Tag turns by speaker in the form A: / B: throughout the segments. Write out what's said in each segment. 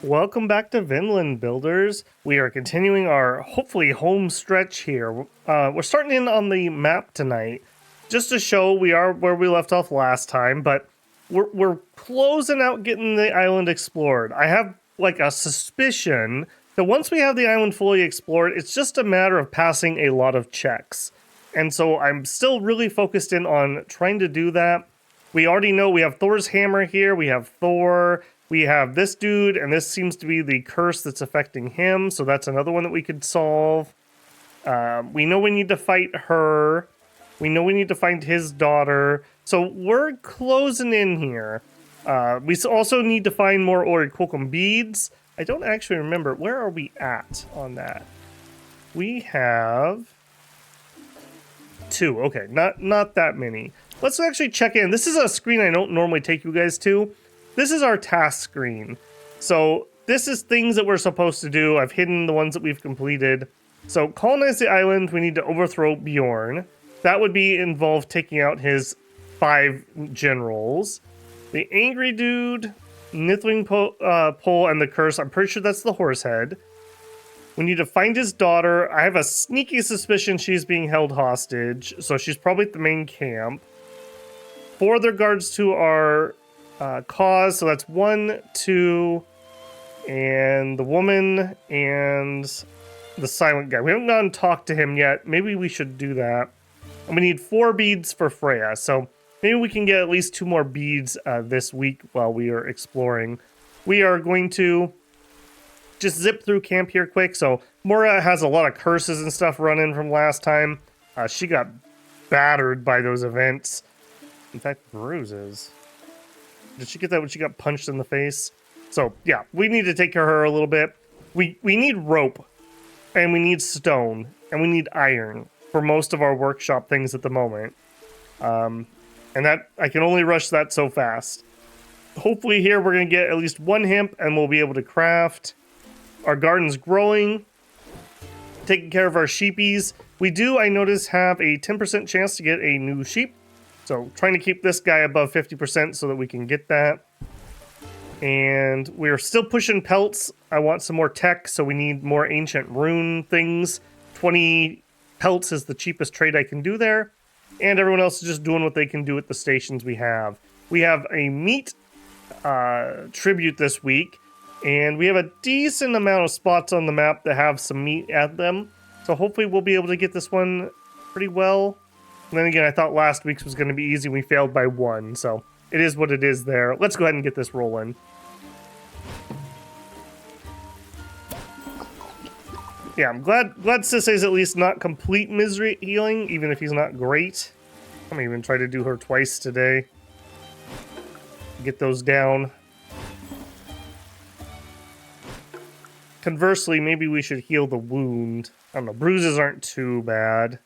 A: Welcome back to Vinland, builders. We are continuing our hopefully home stretch here. We're starting in on the map tonight, just to show we are where we left off last time, but we're closing out getting the island explored. I have like a suspicion that once we have the island fully explored, it's just a matter of passing a lot of checks. And so I'm still really focused in on trying to do that. We already know we have Thor's hammer here, we have Thor, we have this dude, and this seems to be the curse that's affecting him, so that's another one that we could solve. We know we need to fight her. We know we need to find his daughter. So we're closing in here. We also need to find more Orichalcum beads. I don't actually remember. Where are we at on that? We have 2. Okay, not that many. Let's actually check in. This is a screen I don't normally take you guys to. This is our task screen. So this is things that we're supposed to do. I've hidden the ones that we've completed. So colonize the island. We need to overthrow Bjorn. That would be involved taking out his 5 generals. The angry dude, Nithling pole, and the curse. I'm pretty sure that's the horse head. We need to find his daughter. I have a sneaky suspicion she's being held hostage. So she's probably at the main camp. 4 other guards to our cause, so that's 1, 2, and the woman and the silent guy. We haven't gone and talked to him yet. Maybe we should do that. And we need 4 beads for Freya, so maybe we can get at least 2 more beads this week while we are exploring. We are going to just zip through camp here quick. So Mora has a lot of curses and stuff running from last time. She got battered by those events. In fact, bruises. Did she get that when she got punched in the face? So, yeah, we need to take care of her a little bit. We need rope, and we need stone, and we need iron for most of our workshop things at the moment. And that I can only rush that so fast. Hopefully here we're going to get at least 1 hemp, and we'll be able to craft. Our garden's growing. Taking care of our sheepies. We do, I notice, have a 10% chance to get a new sheep. So trying to keep this guy above 50% so that we can get that. And we're still pushing pelts. I want some more tech, so we need more ancient rune things. 20 pelts is the cheapest trade I can do there. And everyone else is just doing what they can do at the stations we have. We have a meat tribute this week. And we have a decent amount of spots on the map that have some meat at them. So hopefully we'll be able to get this one pretty well. And then again, I thought last week's was going to be easy. We failed by 1, so it is what it is there. Let's go ahead and get this rolling. Yeah, I'm glad Sisay's at least not complete misery healing, even if he's not great. I'm gonna even try to do her twice today. Get those down. Conversely, maybe we should heal the wound. I don't know, bruises aren't too bad.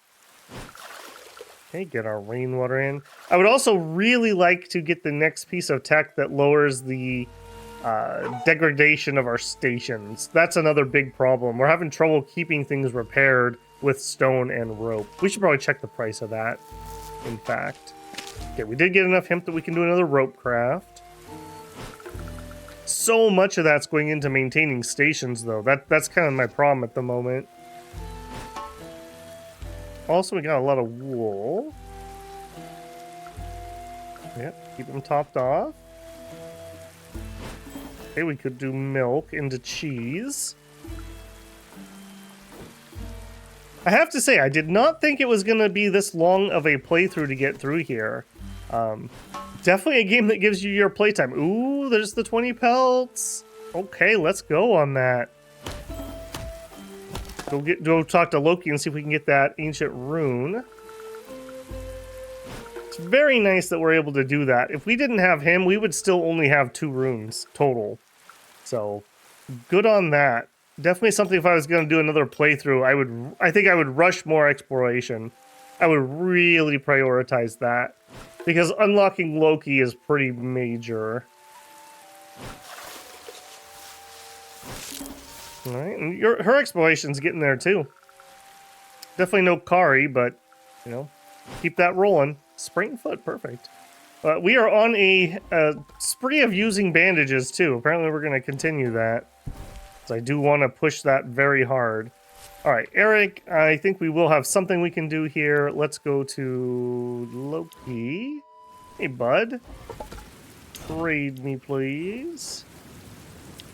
A: Okay, get our rainwater in. I would also really like to get the next piece of tech that lowers the degradation of our stations. That's another big problem. We're having trouble keeping things repaired with stone and rope. We should probably check the price of that, in fact. Okay, we did get enough hemp that we can do another rope craft. So much of that's going into maintaining stations, though. That's kind of my problem at the moment. Also, we got a lot of wool. Yep, keep them topped off. Okay, we could do milk into cheese. I have to say, I did not think it was going to be this long of a playthrough to get through here. Definitely a game that gives you your playtime. Ooh, there's the 20 pelts. Okay, let's go on that. Go talk to Loki and see if we can get that ancient rune. It's very nice that we're able to do that. If we didn't have him, we would still only have 2 runes total. So, good on that. Definitely something if I was going to do another playthrough, I think I would rush more exploration. I would really prioritize that. Because unlocking Loki is pretty major. Alright, and her exploration's getting there too. Definitely no Kari, but, you know, keep that rolling. Spring foot, perfect. We are on a spree of using bandages, too. Apparently, we're going to continue that. So I do want to push that very hard. All right, Eric, I think we will have something we can do here. Let's go to Loki. Hey, bud. Trade me, please.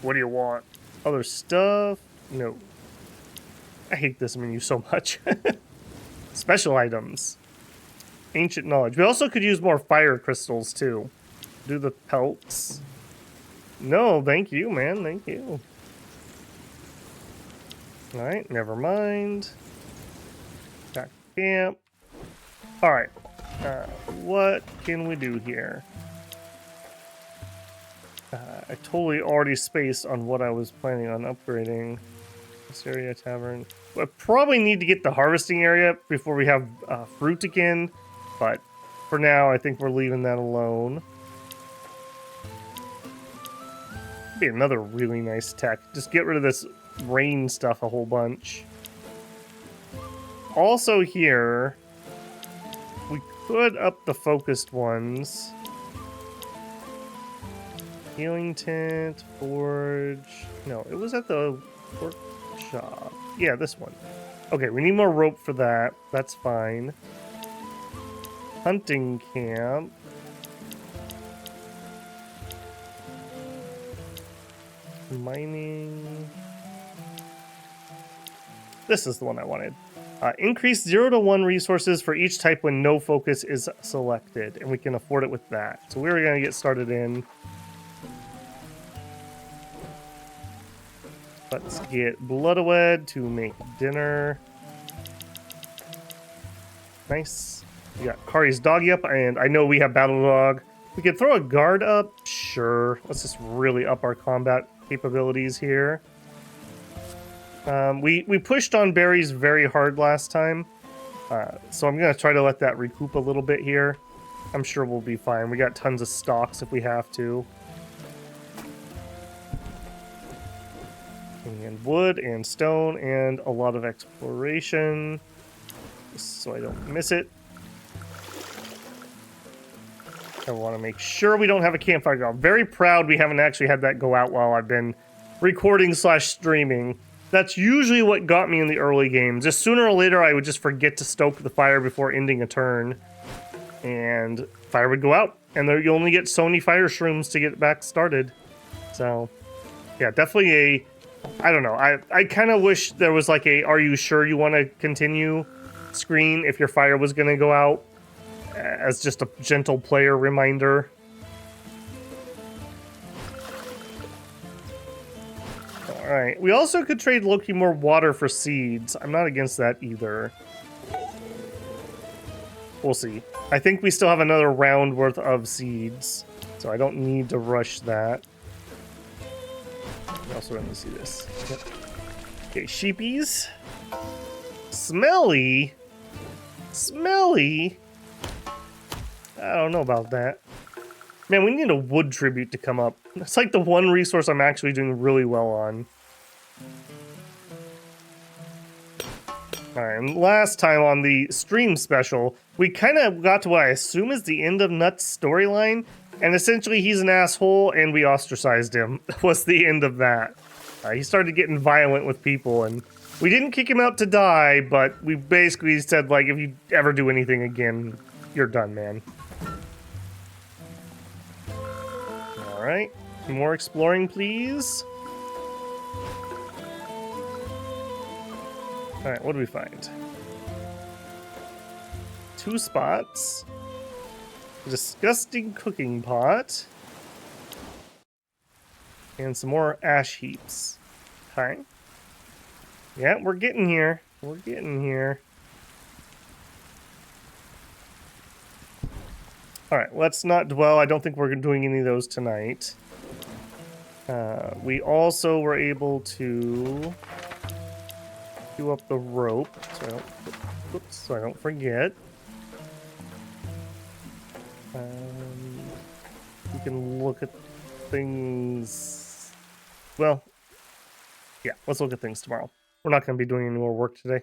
A: What do you want? Other stuff? No. I hate this menu so much. Special items. Ancient knowledge. We also could use more fire crystals, too. Do the pelts. No, thank you, man. Thank you. Alright, never mind. Back to camp. Alright. What can we do here? I totally already spaced on what I was planning on upgrading. This area, tavern. I probably need to get the harvesting area before we have fruit again. But for now, I think we're leaving that alone. Be another really nice tech. Just get rid of this rain stuff a whole bunch. Also here, we could up the focused ones. Healing tent, forge. No, it was at the workshop. Yeah, this one. Okay, we need more rope for that. That's fine. Hunting camp. Mining. This is the one I wanted. Increase 0 to 1 resources for each type when no focus is selected, and we can afford it with that. So we're going to get started in. Let's get Bloodawed to make dinner. Nice. We got Kari's doggy up, and I know we have Battle Dog. We could throw a guard up. Sure. Let's just really up our combat capabilities here. We pushed on berries very hard last time, so I'm going to try to let that recoup a little bit here. I'm sure we'll be fine. We got tons of stocks if we have to. And wood and stone and a lot of exploration, so I don't miss it. I want to make sure we don't have a campfire go. I'm very proud we haven't actually had that go out while I've been recording / streaming. That's usually what got me in the early games. Just sooner or later, I would just forget to stoke the fire before ending a turn, and fire would go out. And there, you only get so many fire shrooms to get back started. So, yeah, definitely a... I don't know. I kind of wish there was like a "Are you sure you want to continue?" screen if your fire was going to go out, as just a gentle player reminder. Alright, we also could trade Loki more water for seeds. I'm not against that either. We'll see. I think we still have another round worth of seeds, so I don't need to rush that. Also, let me see this. Yep. Okay, sheepies. Smelly? Smelly? I don't know about that. Man, we need a wood tribute to come up. It's like the one resource I'm actually doing really well on. Alright, and last time on the stream special, we kind of got to what I assume is the end of Nut's storyline, and essentially he's an asshole and we ostracized him. Was the end of that. He started getting violent with people, and we didn't kick him out to die, but we basically said, like, if you ever do anything again, you're done, man. Alright, more exploring, please. Alright, what do we find? 2 spots. A disgusting cooking pot. And some more ash heaps. Okay. Yeah, we're getting here. We're getting here. Alright, let's not dwell. I don't think we're doing any of those tonight. We also were able to do up the rope, so I don't forget. We can look at things. Well, yeah, let's look at things tomorrow. We're not going to be doing any more work today.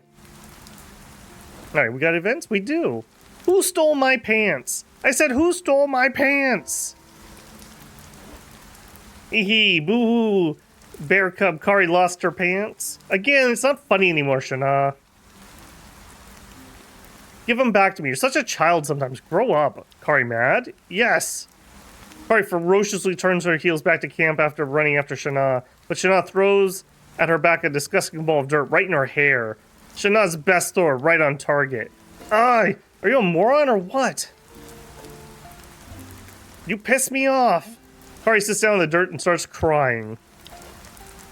A: All right, we got events? We do. Who stole my pants? I said, who stole my pants? Hee boo. Bear cub Kari lost her pants. Again, it's not funny anymore, Shana. Give them back to me. You're such a child sometimes. Grow up. Kari mad? Yes. Kari ferociously turns her heels back to camp after running after Shana, but Shana throws at her back a disgusting ball of dirt right in her hair. Shana's best throw right on target. Are you a moron or what? You piss me off. Kari sits down in the dirt and starts crying.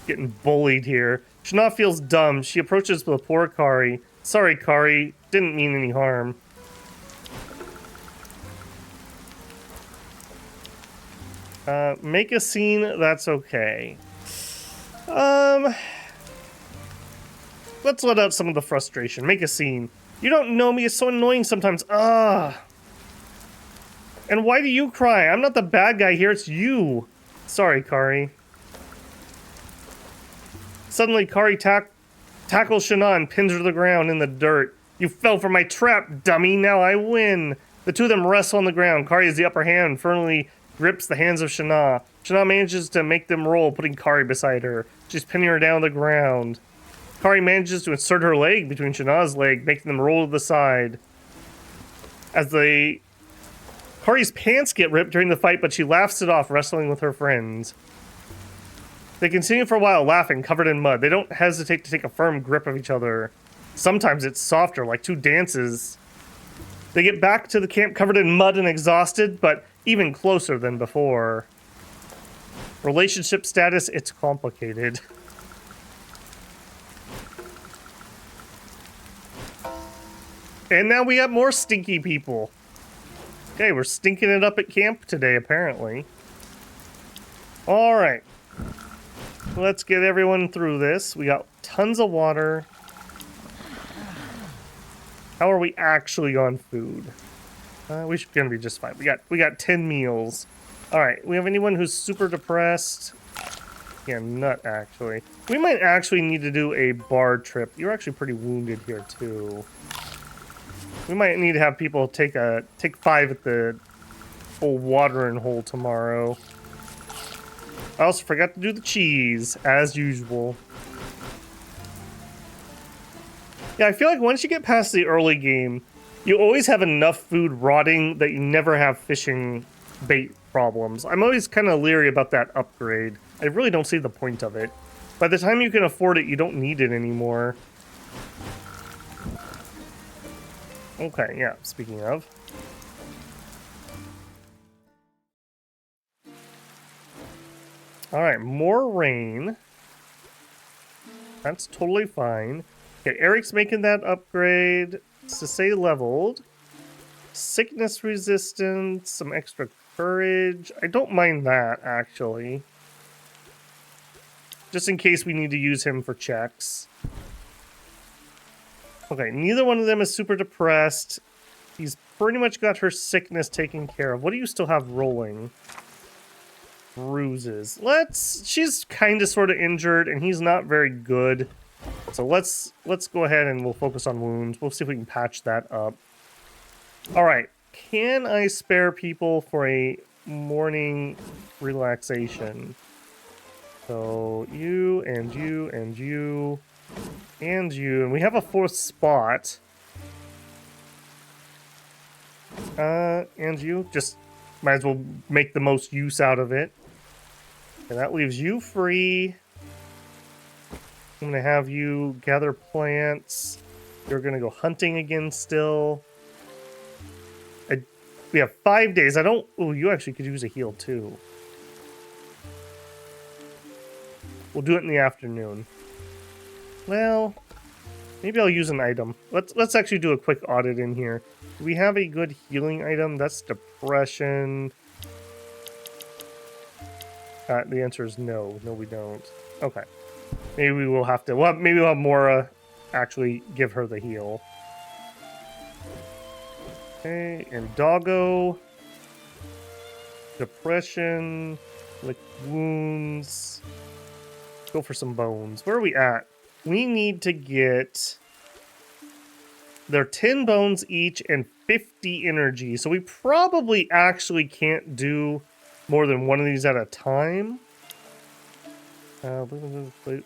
A: Getting bullied here. Shana feels dumb. She approaches the poor Kari. Sorry, Kari. Didn't mean any harm. Make a scene, that's okay. Let's let out some of the frustration. Make a scene. You don't know me, it's so annoying sometimes. And why do you cry? I'm not the bad guy here, it's you. Sorry, Kari. Suddenly, Kari tackles Shana and pins her to the ground in the dirt. You fell for my trap, dummy. Now I win. The two of them wrestle on the ground. Kari has the upper hand and firmly grips the hands of Shana. Shana manages to make them roll, putting Kari beside her. She's pinning her down to the ground. Kari manages to insert her leg between Shana's leg, making them roll to the side. Kari's pants get ripped during the fight, but she laughs it off, wrestling with her friends. They continue for a while, laughing, covered in mud. They don't hesitate to take a firm grip of each other. Sometimes it's softer, like two dances. They get back to the camp covered in mud and exhausted, but even closer than before. Relationship status, it's complicated. And now we got more stinky people. Okay, we're stinking it up at camp today, apparently. Alright. Let's get everyone through this. We got tons of water. How are we actually on food? We should gonna be just fine. We got 10 meals. Alright, we have anyone who's super depressed? Yeah, nut actually. We might actually need to do a bar trip. You're actually pretty wounded here too. We might need to have people take 5 at the old watering hole tomorrow. I also forgot to do the cheese, as usual. Yeah, I feel like once you get past the early game, you always have enough food rotting that you never have fishing bait problems. I'm always kind of leery about that upgrade. I really don't see the point of it. By the time you can afford it, you don't need it anymore. Okay, yeah, speaking of. Alright, more rain. That's totally fine. Okay, Eric's making that upgrade. To say leveled. Sickness resistance, some extra courage. I don't mind that, actually. Just in case we need to use him for checks. Okay, neither one of them is super depressed. He's pretty much got her sickness taken care of. What do you still have rolling? Bruises. She's kind of sort of injured, and he's not very good. So let's go ahead and we'll focus on wounds. We'll see if we can patch that up. Alright, can I spare people for a morning relaxation? So you, and you, and you, and you, and we have a 4th spot. And you, just might as well make the most use out of it. And that leaves you free. I'm gonna have you gather plants. You're gonna go hunting again still. We have 5 days. Oh, you actually could use a heal too. We'll do it in the afternoon. Well, maybe I'll use an item. Let's actually do a quick audit in here. Do we have a good healing item? That's depression. The answer is no. No, we don't. Okay. Maybe we will have to. Well, maybe we'll have Mora actually give her the heal. Okay, and doggo. Depression. Lick wounds. Go for some bones. Where are we at? We need to get... They're 10 bones each and 50 energy. So we probably actually can't do more than one of these at a time.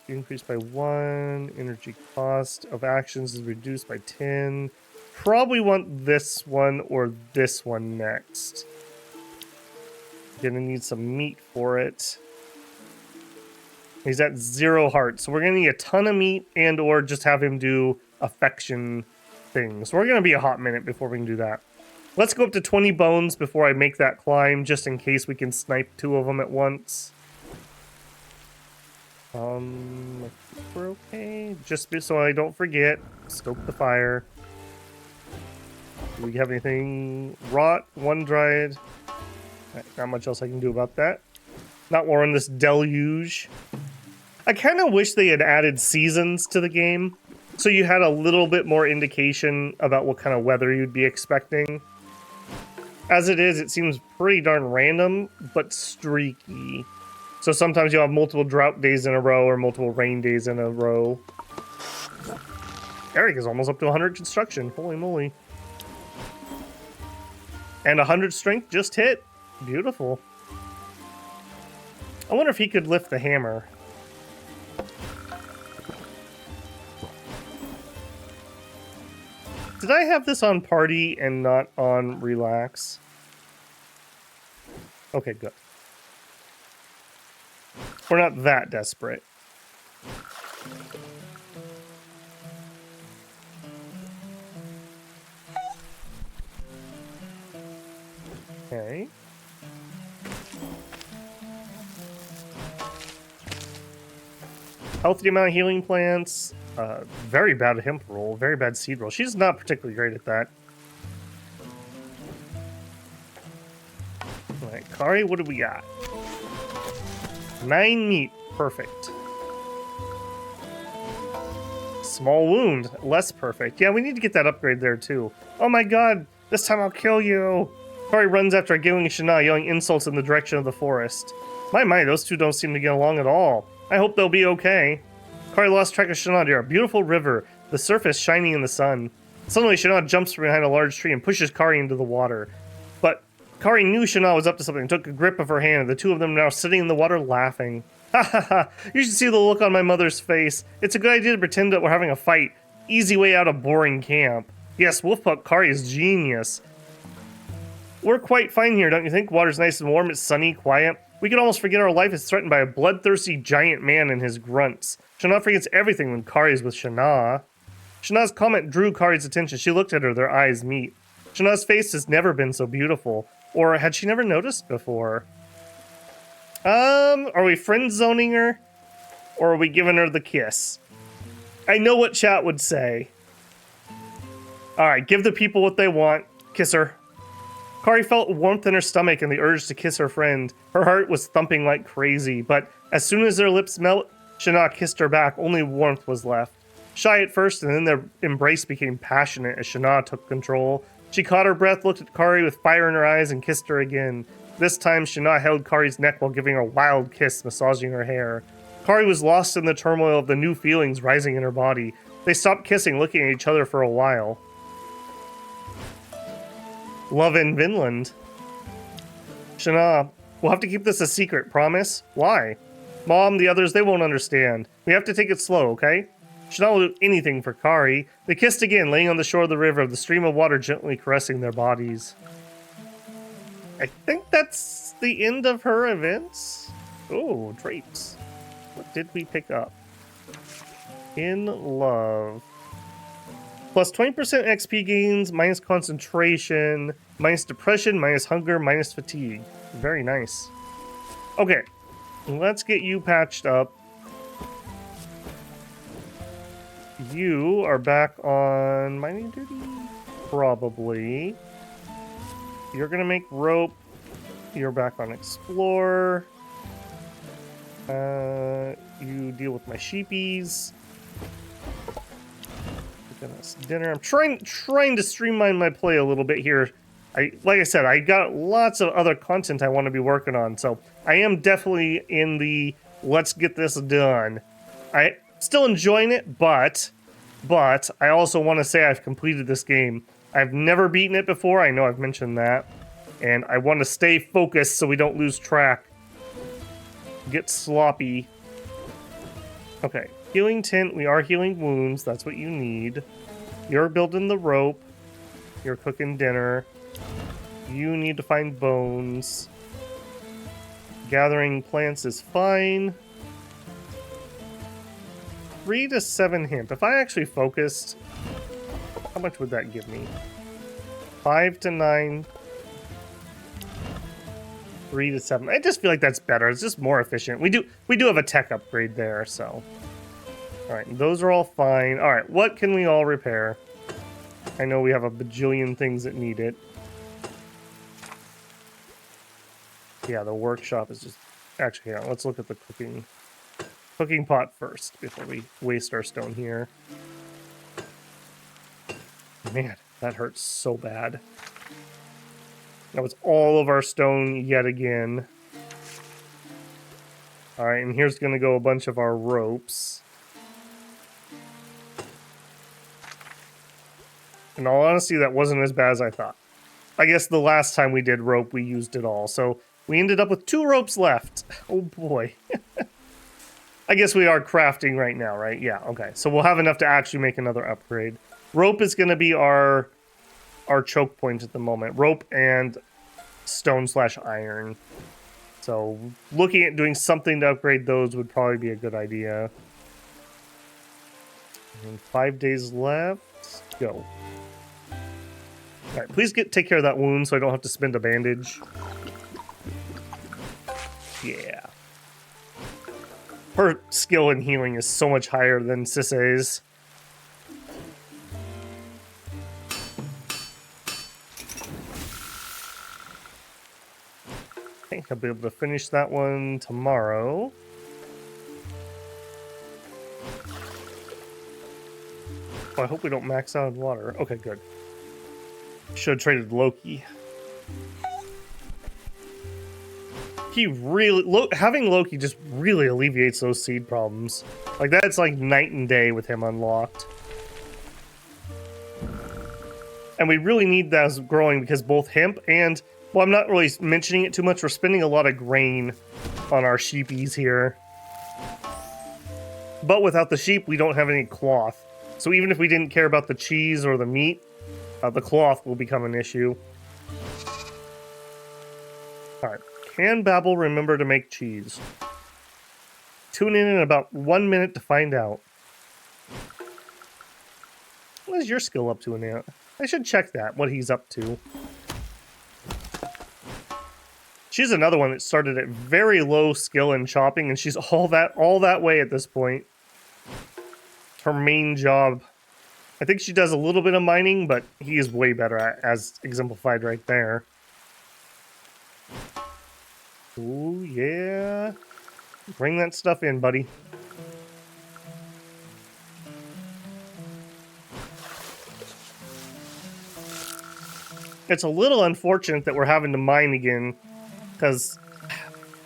A: Increased by 1. Energy cost of actions is reduced by 10. Probably want this one or this one next. Gonna need some meat for it. He's at 0 hearts, so we're gonna need a ton of meat and or just have him do affection things. So we're gonna be a hot minute before we can do that. Let's go up to 20 bones before I make that climb, just in case we can snipe 2 of them at once. I think we're okay. Just so I don't forget, stoke the fire. Do we have anything? Rot, 1 dried. Not much else I can do about that. Not while we're in this deluge. I kind of wish they had added seasons to the game, so you had a little bit more indication about what kind of weather you'd be expecting. As it is, it seems pretty darn random, but streaky. So sometimes you'll have multiple drought days in a row or multiple rain days in a row. Eric is almost up to 100 construction. Holy moly. And 100 strength just hit. Beautiful. I wonder if he could lift the hammer. Did I have this on party and not on relax? Okay, good. We're not that desperate. Okay. Healthy amount of healing plants. Very bad hemp roll. Very bad seed roll. She's not particularly great at that. Alright, Kari, what do we got? 9 meat. Perfect. Small wound. Less perfect. Yeah, we need to get that upgrade there, too. Oh my god! This time I'll kill you! Kari runs after a giggling Shana, yelling insults in the direction of the forest. My, those two don't seem to get along at all. I hope they'll be okay. Kari lost track of Shana near a beautiful river, the surface shining in the sun. Suddenly, Shana jumps from behind a large tree and pushes Kari into the water. But Kari knew Shana was up to something and took a grip of her hand, and the two of them are now sitting in the water laughing. Ha ha ha! You should see the look on my mother's face. It's a good idea to pretend that we're having a fight. Easy way out of boring camp. Yes, Wolfpuck Kari is genius. We're quite fine here, don't you think? Water's nice and warm, it's sunny, quiet. We could almost forget our life is threatened by a bloodthirsty giant man and his grunts. Shana forgets everything when Kari's with Shana. Shana's comment drew Kari's attention. She looked at her, their eyes meet. Shana's face has never been so beautiful. Or had she never noticed before? Are we friend zoning her? Or are we giving her the kiss? I know what chat would say. Alright, give the people what they want. Kiss her. Kari felt warmth in her stomach and the urge to kiss her friend. Her heart was thumping like crazy, but as soon as their lips met, Shana kissed her back. Only warmth was left. Shy at first, and then their embrace became passionate as Shana took control. She caught her breath, looked at Kari with fire in her eyes, and kissed her again. This time, Shana held Kari's neck while giving her a wild kiss, massaging her hair. Kari was lost in the turmoil of the new feelings rising in her body. They stopped kissing, looking at each other for a while. Love in Vinland. Shana, we'll have to keep this a secret, promise? Why? Mom, the others, they won't understand. We have to take it slow, okay? Shana will do anything for Kari. They kissed again, laying on the shore of the river, the stream of water gently caressing their bodies. I think that's the end of her events. Oh, traits. What did we pick up? In love. Plus 20% XP gains, minus concentration, minus depression, minus hunger, minus fatigue. Very nice. Okay, let's get you patched up. You are back on mining duty? Probably. You're gonna make rope. You're back on explore. You deal with my sheepies. Dinner. I'm trying to streamline my play a little bit here. Like I said, I got lots of other content I want to be working on, so I am definitely in the let's get this done. I still enjoying it, but I also want to say I've completed this game. I've never beaten it before. I know I've mentioned that. And I want to stay focused so we don't lose track. Get sloppy. Okay. Healing tint. We are healing wounds. That's what you need. You're building the rope. You're cooking dinner. You need to find bones. Gathering plants is fine. 3 to 7 hemp. If I actually focused, how much would that give me? 5 to 9. 3 to 7. I just feel like that's better. It's just more efficient. We do have a tech upgrade there, so. Alright, those are all fine. Alright, what can we all repair? I know we have a bajillion things that need it. Yeah, the workshop is just... Actually, yeah, let's look at the cooking pot first before we waste our stone here. Man, that hurts so bad. That was all of our stone yet again. Alright, and here's going to go a bunch of our ropes. In all honesty, that wasn't as bad as I thought. I guess the last time we did rope, we used it all. So we ended up with 2 ropes left. Oh boy. I guess we are crafting right now, right? Yeah, okay. So we'll have enough to actually make another upgrade. Rope is going to be our choke point at the moment. Rope and stone/iron. So looking at doing something to upgrade those would probably be a good idea. And 5 days left. Let's go. Alright, please take care of that wound so I don't have to spend a bandage. Yeah. Her skill in healing is so much higher than Sisay's. I think I'll be able to finish that one tomorrow. Oh, I hope we don't max out on water. Okay, good. Should have traded Loki. He really... having Loki just really alleviates those seed problems. Like, that's like night and day with him unlocked. And we really need that as growing because both hemp and... Well, I'm not really mentioning it too much. We're spending a lot of grain on our sheepies here. But without the sheep, we don't have any cloth. So even if we didn't care about the cheese or the meat, the cloth will become an issue. Alright. Can Babel remember to make cheese? Tune in about 1 minute to find out. What is your skill up to, Annette? I should check that, what he's up to. She's another one that started at very low skill in chopping, and she's all that way at this point. Her main job. I think she does a little bit of mining, but he is way better at, as exemplified right there. Ooh, yeah. Bring that stuff in, buddy. It's a little unfortunate that we're having to mine again, because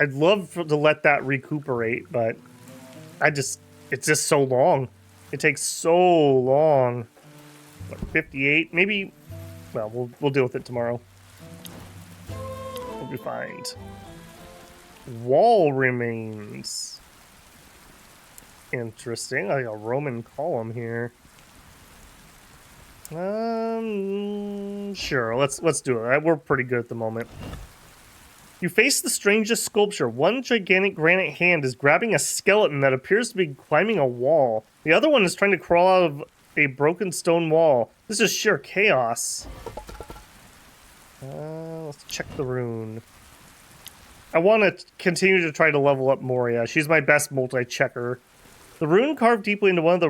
A: I'd love to let that recuperate, but it's just so long. It takes so long. What, 58? Maybe, well, we'll deal with it tomorrow. We'll be fine. Wall remains. Interesting. Like a Roman column here. Sure. Let's do it. We're pretty good at the moment. You face the strangest sculpture. One gigantic granite hand is grabbing a skeleton that appears to be climbing a wall. The other one is trying to crawl out of a broken stone wall. This is sheer chaos. Let's check the rune. I want to continue to try to level up Moria. She's my best multi-checker. The rune carved deeply into one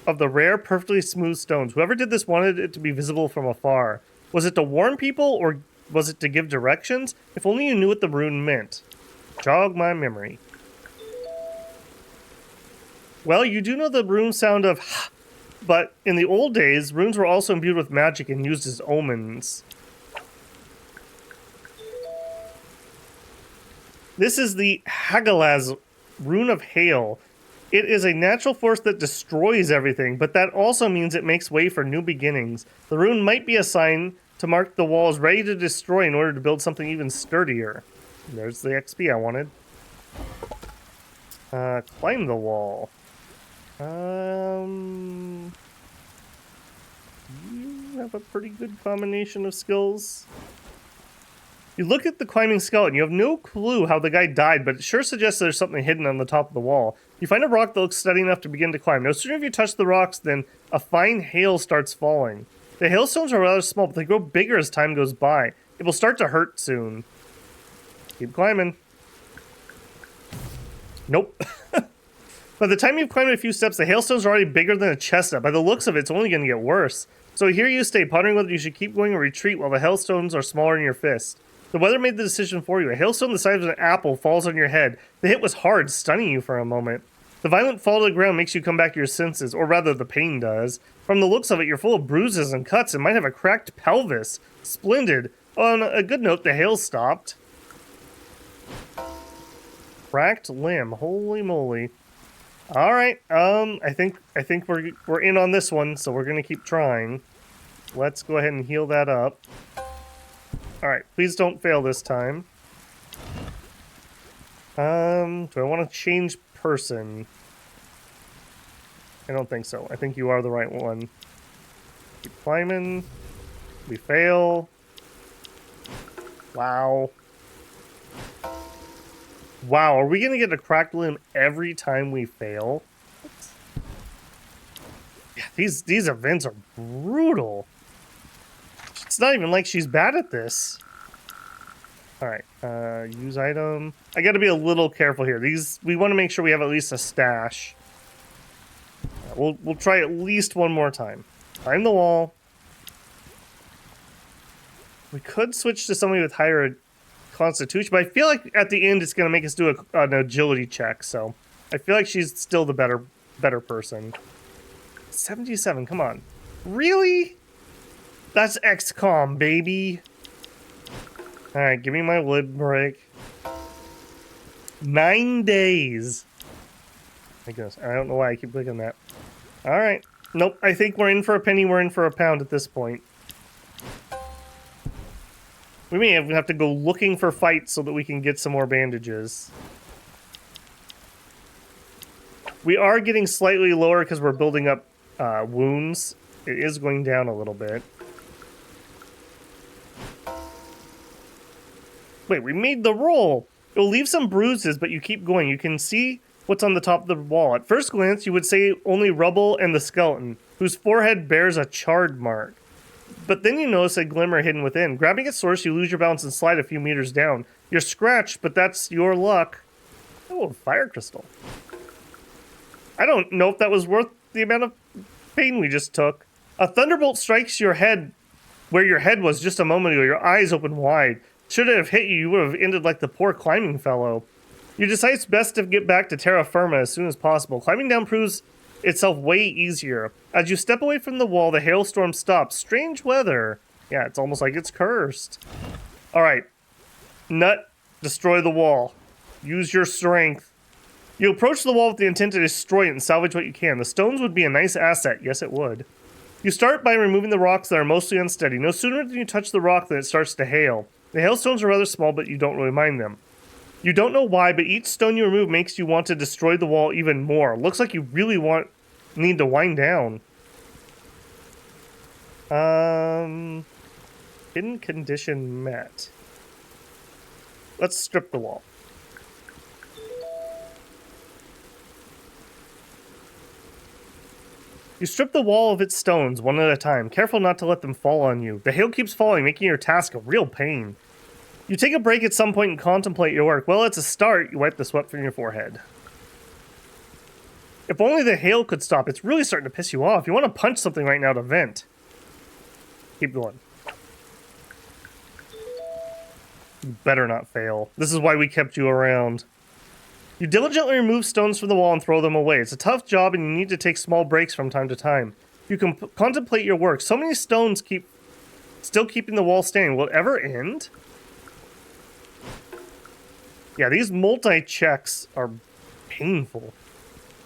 A: of the rare, perfectly smooth stones. Whoever did this wanted it to be visible from afar. Was it to warn people, or was it to give directions? If only you knew what the rune meant. Jog my memory. Well, you do know the rune sound of but in the old days, runes were also imbued with magic and used as omens. This is the Hagalaz Rune of Hail. It is a natural force that destroys everything, but that also means it makes way for new beginnings. The rune might be a sign to mark the wall as ready to destroy in order to build something even sturdier. There's the XP I wanted. Climb the wall. You have a pretty good combination of skills. You look at the climbing skeleton. You have no clue how the guy died, but it sure suggests there's something hidden on the top of the wall. You find a rock that looks steady enough to begin to climb. No sooner have you touched the rocks than a fine hail starts falling. The hailstones are rather small, but they grow bigger as time goes by. It will start to hurt soon. Keep climbing. Nope. By the time you've climbed a few steps, the hailstones are already bigger than a chestnut. By the looks of it, it's only going to get worse. So here you stay, pondering whether you should keep going or retreat while the hailstones are smaller in your fist. The weather made the decision for you. A hailstone the size of an apple falls on your head. The hit was hard, stunning you for a moment. The violent fall to the ground makes you come back to your senses, or rather the pain does. From the looks of it, you're full of bruises and cuts and might have a cracked pelvis. Splendid. On a good note, the hail stopped. Cracked limb. Holy moly. Alright, I think we're in on this one, so we're gonna keep trying. Let's go ahead and heal that up. Alright, please don't fail this time. Do I want to change person? I don't think so. I think you are the right one. Keep climbing. We fail. Wow. Wow, are we gonna get a cracked limb every time we fail? Yeah, these events are brutal. It's not even like she's bad at this. Alright, use item. I gotta be a little careful here. We want to make sure we have at least a stash. We'll try at least one more time. Climb the wall. We could switch to somebody with higher constitution, but I feel like at the end it's going to make us do an agility check, so I feel like she's still the better person. 77, come on. Really? That's XCOM, baby. Alright, give me my lid break. 9 days. My goodness, I don't know why I keep clicking that. Alright. Nope, I think we're in for a penny, we're in for a pound at this point. We may even have to go looking for fights so that we can get some more bandages. We are getting slightly lower because we're building up wounds. It is going down a little bit. Wait, we made the roll! It will leave some bruises, but you keep going. You can see what's on the top of the wall. At first glance, you would say only rubble and the skeleton, whose forehead bears a charred mark. But then you notice a glimmer hidden within. Grabbing its source, you lose your balance and slide a few meters down. You're scratched, but that's your luck. Oh, a fire crystal. I don't know if that was worth the amount of pain we just took. A thunderbolt strikes your head where your head was just a moment ago. Your eyes open wide. Should it have hit you, you would have ended like the poor climbing fellow. You decide it's best to get back to terra firma as soon as possible. Climbing down proves itself way easier. As you step away from the wall, the hailstorm stops. Strange weather. Yeah, it's almost like it's cursed. Alright. Nut, destroy the wall. Use your strength. You approach the wall with the intent to destroy it and salvage what you can. The stones would be a nice asset. Yes, it would. You start by removing the rocks that are mostly unsteady. No sooner than you touch the rock than it starts to hail. The hailstones are rather small, but you don't really mind them. You don't know why, but each stone you remove makes you want to destroy the wall even more. Looks like you really need to wind down. Hidden condition met. Let's strip the wall. You strip the wall of its stones one at a time, careful not to let them fall on you. The hail keeps falling, making your task a real pain. You take a break at some point and contemplate your work. Well, it's a start. You wipe the sweat from your forehead. If only the hail could stop. It's really starting to piss you off. You want to punch something right now to vent. Keep going. You better not fail. This is why we kept you around. You diligently remove stones from the wall and throw them away. It's a tough job and you need to take small breaks from time to time. You can contemplate your work. So many stones still keeping the wall standing. Will it ever end? Yeah, these multi-checks are painful.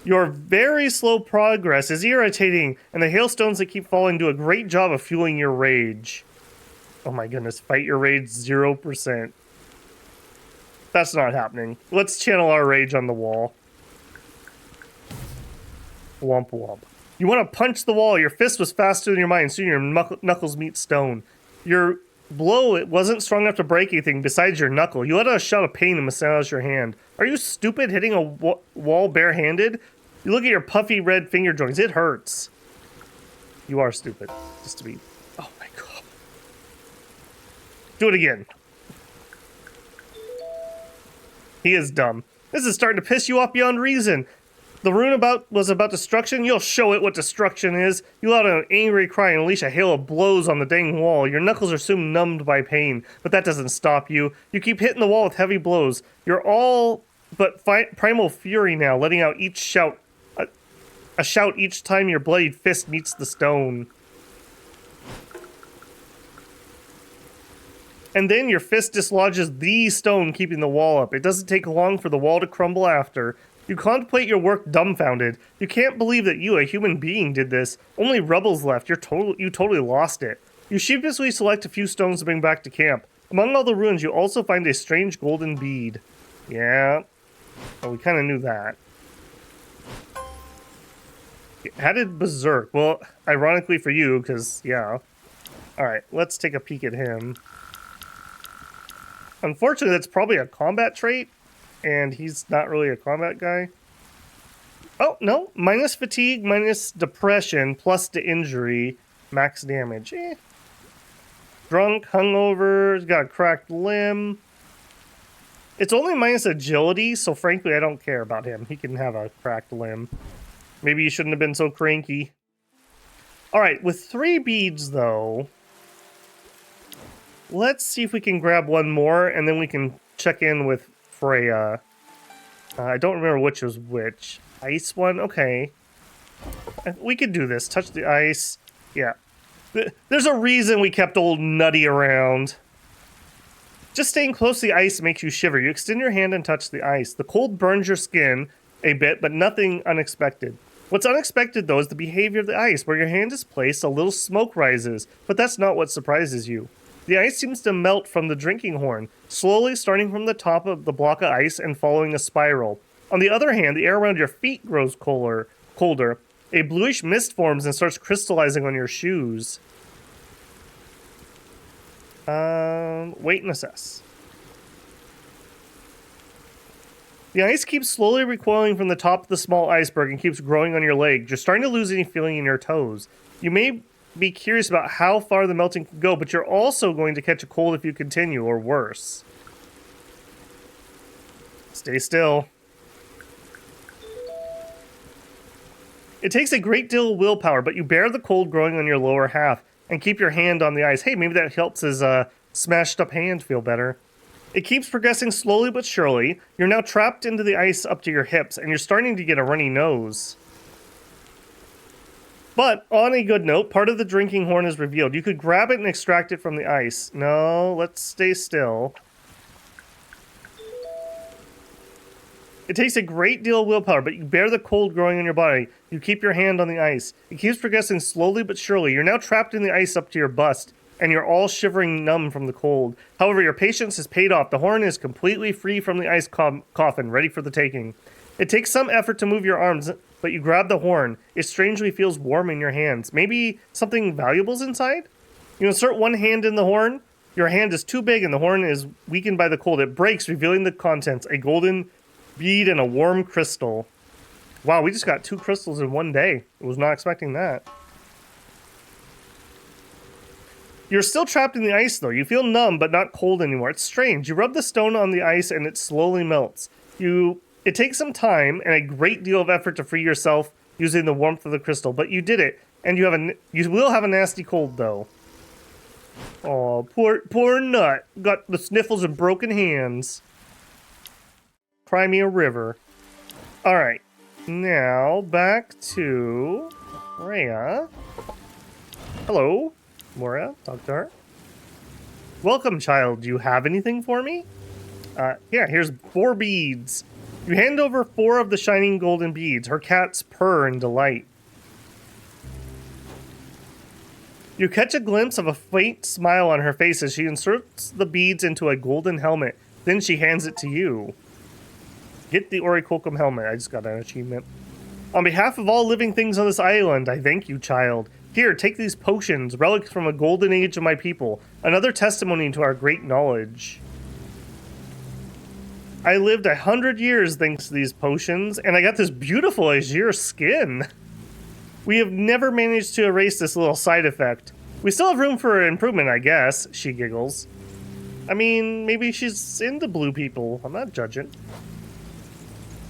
A: Your very slow progress is irritating, and the hailstones that keep falling do a great job of fueling your rage. Oh my goodness, fight your rage 0%. That's not happening. Let's channel our rage on the wall. Womp womp. You want to punch the wall. Your fist was faster than your mind. Soon your knuckles meet stone. Your blow, it wasn't strong enough to break anything besides your knuckle. You let out a shout of pain and massage your hand. Are you stupid hitting a wall barehanded? You look at your puffy red finger joints. It hurts. You are stupid. Just to be... Oh my god. Do it again. He is dumb. This is starting to piss you off beyond reason. The rune was about destruction. You'll show it what destruction is. You let out an angry cry and unleash a hail of blows on the dang wall. Your knuckles are soon numbed by pain, but that doesn't stop you. You keep hitting the wall with heavy blows. You're all but primal fury now, letting out each shout, a shout each time your bloodied fist meets the stone. And then your fist dislodges the stone, keeping the wall up. It doesn't take long for the wall to crumble after. You contemplate your work dumbfounded. You can't believe that you, a human being, did this. Only rubble's left. You totally lost it. You sheepishly select a few stones to bring back to camp. Among all the ruins, you also find a strange golden bead. Yeah. Well, we kind of knew that. How did Berserk? Well, ironically for you, because, yeah. Alright, let's take a peek at him. Unfortunately, that's probably a combat trait, and he's not really a combat guy. Oh, no. Minus fatigue, minus depression, plus to injury, max damage. Drunk, hungover, he's got a cracked limb. It's only minus agility, so frankly, I don't care about him. He can have a cracked limb. Maybe you shouldn't have been so cranky. Alright, with 3 beads, though... Let's see if we can grab one more, and then we can check in with Freya. I don't remember which was which. Ice one? Okay. We could do this. Touch the ice. Yeah. There's a reason we kept old Nutty around. Just staying close to the ice makes you shiver. You extend your hand and touch the ice. The cold burns your skin a bit, but nothing unexpected. What's unexpected, though, is the behavior of the ice. Where your hand is placed, a little smoke rises, but that's not what surprises you. The ice seems to melt from the drinking horn, slowly starting from the top of the block of ice and following a spiral. On the other hand, the air around your feet grows colder. A bluish mist forms and starts crystallizing on your shoes. Wait and assess. The ice keeps slowly recoiling from the top of the small iceberg and keeps growing on your leg. You're starting to lose any feeling in your toes. You may be curious about how far the melting can go, but you're also going to catch a cold if you continue, or worse. Stay still. It takes a great deal of willpower, but you bear the cold growing on your lower half and keep your hand on the ice. Hey, maybe that helps his smashed up hand feel better. It keeps progressing slowly but surely. You're now trapped into the ice up to your hips, and you're starting to get a runny nose. But, on a good note, part of the drinking horn is revealed. You could grab it and extract it from the ice. No, let's stay still. It takes a great deal of willpower, but you bear the cold growing on your body. You keep your hand on the ice. It keeps progressing slowly but surely. You're now trapped in the ice up to your bust, and you're all shivering numb from the cold. However, your patience has paid off. The horn is completely free from the ice coffin, ready for the taking. It takes some effort to move your arms, but you grab the horn. It strangely feels warm in your hands. Maybe something valuable's inside? You insert one hand in the horn. Your hand is too big and the horn is weakened by the cold. It breaks, revealing the contents, a golden bead and a warm crystal. Wow, we just got 2 crystals in one day. I was not expecting that. You're still trapped in the ice, though. You feel numb, but not cold anymore. It's strange. You rub the stone on the ice and it slowly melts. It takes some time and a great deal of effort to free yourself using the warmth of the crystal, but you did it, and you will have a nasty cold, though. Oh, poor Nut. Got the sniffles and broken hands. Cry me a river. Alright, now back to Rhea. Hello, Moria. Talk to her. Welcome, child. Do you have anything for me? Yeah, here's 4 beads. You hand over 4 of the shining golden beads. Her cats purr in delight. You catch a glimpse of a faint smile on her face as she inserts the beads into a golden helmet. Then she hands it to you. Get the Oricolcum helmet. I just got an achievement. On behalf of all living things on this island, I thank you, child. Here, take these potions, relics from a golden age of my people. Another testimony to our great knowledge. I lived 100 years thanks to these potions, and I got this beautiful azure skin. We have never managed to erase this little side effect. We still have room for improvement, I guess, she giggles. I mean, maybe she's into blue people. I'm not judging.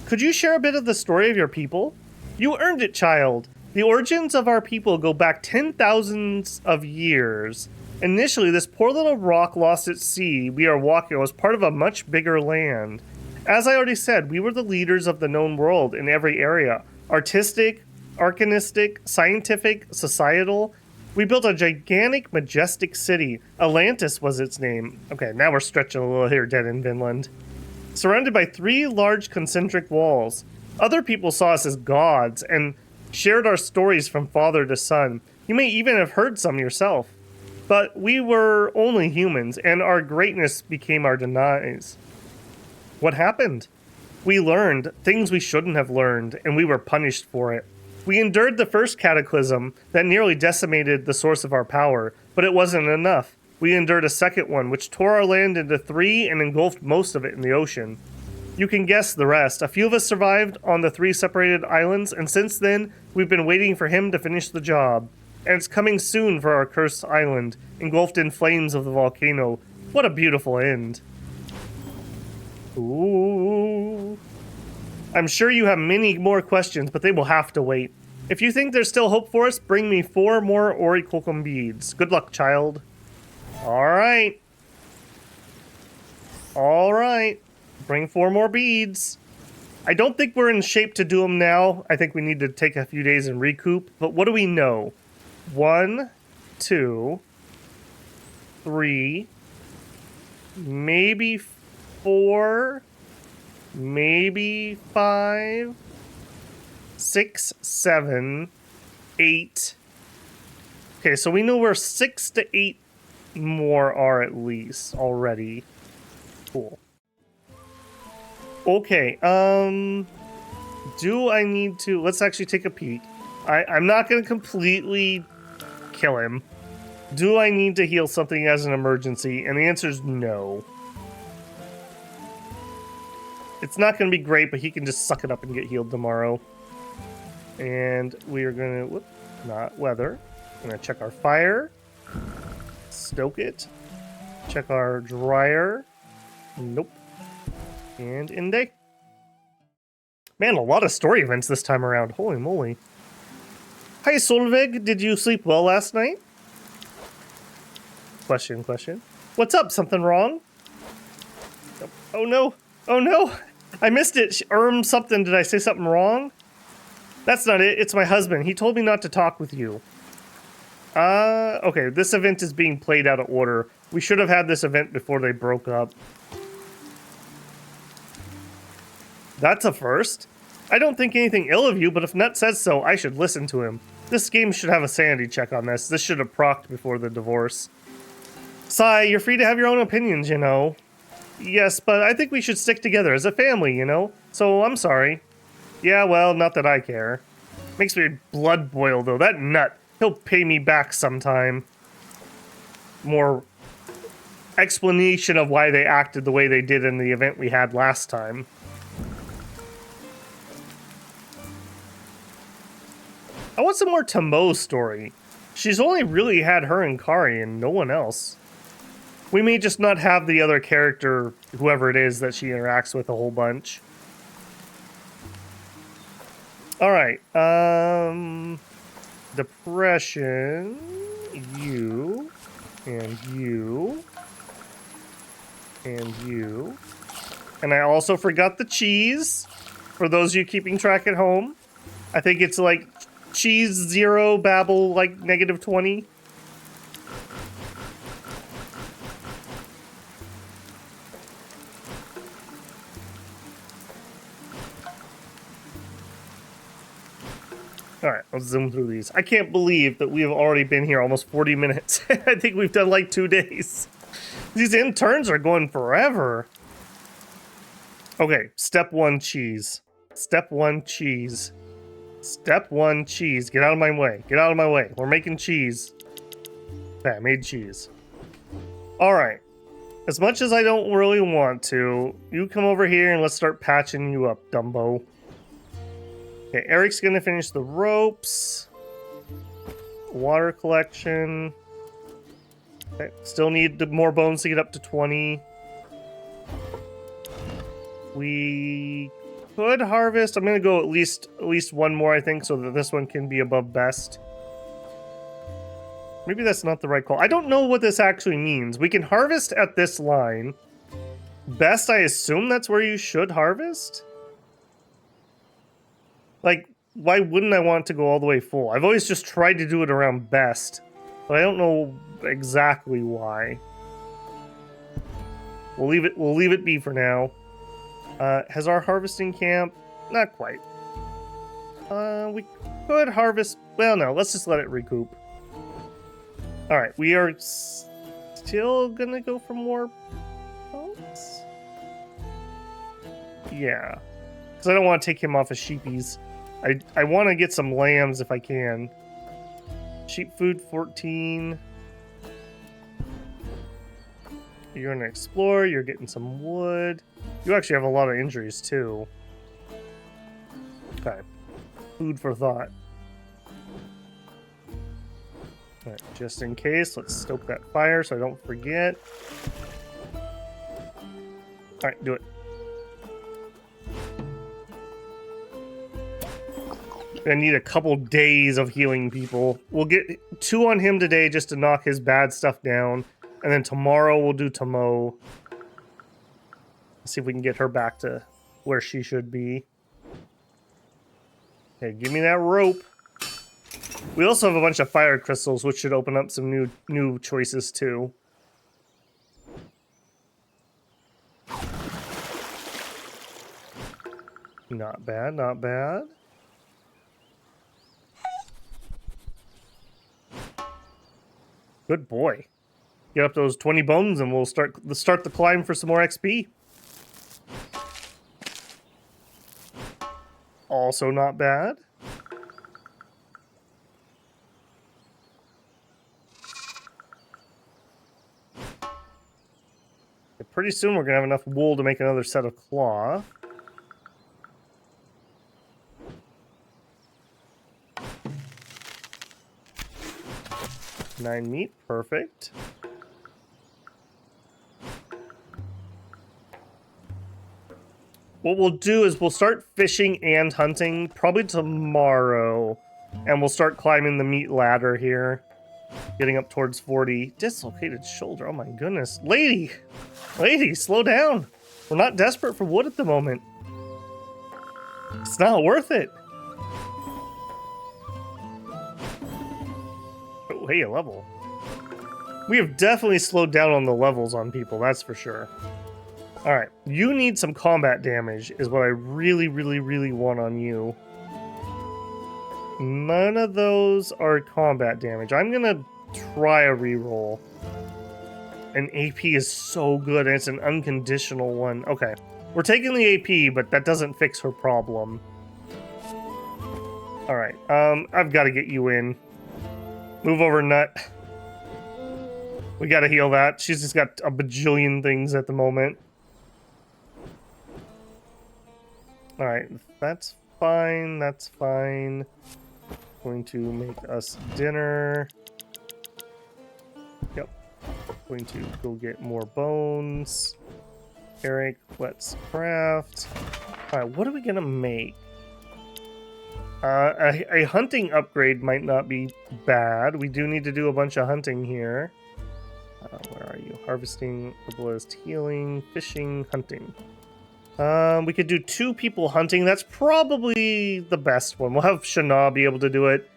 A: Could you share a bit of the story of your people? You earned it, child. The origins of our people go back 10,000s of years. Initially, this poor little rock lost at sea we are walking was part of a much bigger land. As I already said, we were the leaders of the known world in every area. Artistic, arcanistic, scientific, societal. We built a gigantic, majestic city. Atlantis was its name. Okay, now we're stretching a little here, dead in Vinland. Surrounded by 3 large concentric walls. Other people saw us as gods and shared our stories from father to son. You may even have heard some yourself. But we were only humans, and our greatness became our demise. What happened? We learned things we shouldn't have learned, and we were punished for it. We endured the first cataclysm that nearly decimated the source of our power, but it wasn't enough. We endured a second one, which tore our land into 3 and engulfed most of it in the ocean. You can guess the rest. A few of us survived on the 3 separated islands, and since then, we've been waiting for him to finish the job. And it's coming soon for our cursed island, engulfed in flames of the volcano. What a beautiful end. Ooh. I'm sure you have many more questions, but they will have to wait. If you think there's still hope for us, bring me 4 more Oricolcum beads. Good luck, child. Alright. Alright. Bring 4 more beads. I don't think we're in shape to do them now. I think we need to take a few days and recoup. But what do we know? 1, 2, 3, maybe 4, maybe 5, 6, 7, 8. Okay, so we know where 6 to 8 more are at least already. Cool. Okay, do I need to... Let's actually take a peek. I'm not going to completely kill him. Do I need to heal something as an emergency? And the answer is no. It's not going to be great, but he can just suck it up and get healed tomorrow. And we are going to... Whoop, not weather. Going to check our fire. Stoke it. Check our dryer. Nope. And end day. Man, a lot of story events this time around. Holy moly. Hi, Solveig. Did you sleep well last night? Question. What's up? Something wrong? Oh, no. Oh, no. I missed it. Something. Did I say something wrong? That's not it. It's my husband. He told me not to talk with you. Okay. This event is being played out of order. We should have had this event before they broke up. That's a first. I don't think anything ill of you, but if Nut says so, I should listen to him. This game should have a sanity check on this. This should have procced before the divorce. Sai, you're free to have your own opinions, you know. Yes, but I think we should stick together as a family, you know? So, I'm sorry. Yeah, well, not that I care. Makes me blood boil, though. That Nut, he'll pay me back sometime. More explanation of why they acted the way they did in the event we had last time. I want some more Tomo's story. She's only really had her and Kari and no one else. We may just not have the other character, whoever it is, that she interacts with a whole bunch. Alright, depression, you, and you, and you. And I also forgot the cheese, for those of you keeping track at home. I think it's like cheese 0, babble like -20. All right, let's zoom through these. I can't believe that we have already been here almost 40 minutes. I think we've done like 2 days. These interns are going forever. Okay, step 1, cheese. Step 1, cheese. Step 1, cheese. Get out of my way. Get out of my way. We're making cheese. Okay, I made cheese. All right. As much as I don't really want to, you come over here and let's start patching you up, Dumbo. Okay, Eric's gonna finish the ropes. Water collection. Okay, still need more bones to get up to 20. We could harvest. I'm gonna go at least one more, I think, so that this one can be above best. Maybe that's not the right call. I don't know what this actually means. We can harvest at this line. Best, I assume that's where you should harvest? Like, why wouldn't I want to go all the way full? I've always just tried to do it around best, but I don't know exactly why. We'll leave it be for now. Has our harvesting camp? Not quite. We could harvest. Well, no, let's just let it recoup. All right, we are still gonna go for more bones. Yeah, because I don't want to take him off of sheepies. I want to get some lambs if I can. Sheep food 14. You're gonna explore. You're getting some wood. You actually have a lot of injuries too. Okay, food for thought. All right, just in case, let's stoke that fire so I don't forget. All right, do it. I need a couple days of healing people. We'll get 2 on him today just to knock his bad stuff down. And then tomorrow we'll do Tomo. See if we can get her back to where she should be. Okay, give me that rope. We also have a bunch of fire crystals, which should open up some new choices too. Not bad, not bad. Good boy. Get up those 20 bones and we'll start the climb for some more XP. Also not bad. Pretty soon we're going to have enough wool to make another set of cloth. Nine meat, perfect. What we'll do is we'll start fishing and hunting probably tomorrow. And we'll start climbing the meat ladder here. Getting up towards 40. Dislocated shoulder, oh my goodness. Lady, slow down. We're not desperate for wood at the moment. It's not worth it. Oh, hey, a level. We have definitely slowed down on the levels on people, that's for sure. Alright, you need some combat damage is what I really want on you. None of those are combat damage. I'm gonna try a reroll. And AP is so good, and it's an unconditional one. Okay, we're taking the AP, but that doesn't fix her problem. Alright, I've got to get you in. Move over, Nut. We got to heal that. She's just got a bajillion things at the moment. Alright, that's fine, that's fine. Going to make us dinner. Yep. Going to go get more bones. Eric, let's craft. Alright, what are we gonna make? A hunting upgrade might not be bad. We do need to do a bunch of hunting here. Where are you? Harvesting, herbalist, healing, fishing, hunting. We could do 2 people hunting. That's probably the best one. We'll have Shana be able to do it.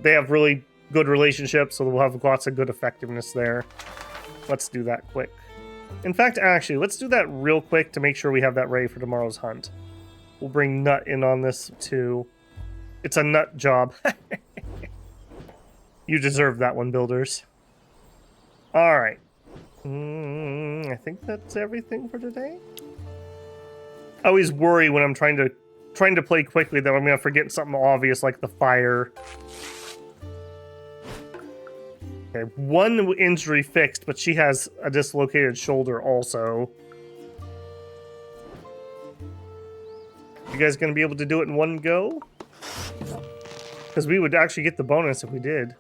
A: They have really good relationships, so we'll have lots of good effectiveness there. Let's do that quick. In fact, actually, let's do that real quick to make sure we have that ready for tomorrow's hunt. We'll bring Nut in on this too. It's a nut job. You deserve that one, builders. All right. I think that's everything for today. I always worry when I'm trying to play quickly that I'm gonna forget something obvious like the fire. Okay, one injury fixed, but she has a dislocated shoulder also. You guys gonna be able to do it in one go? Because we would actually get the bonus if we did.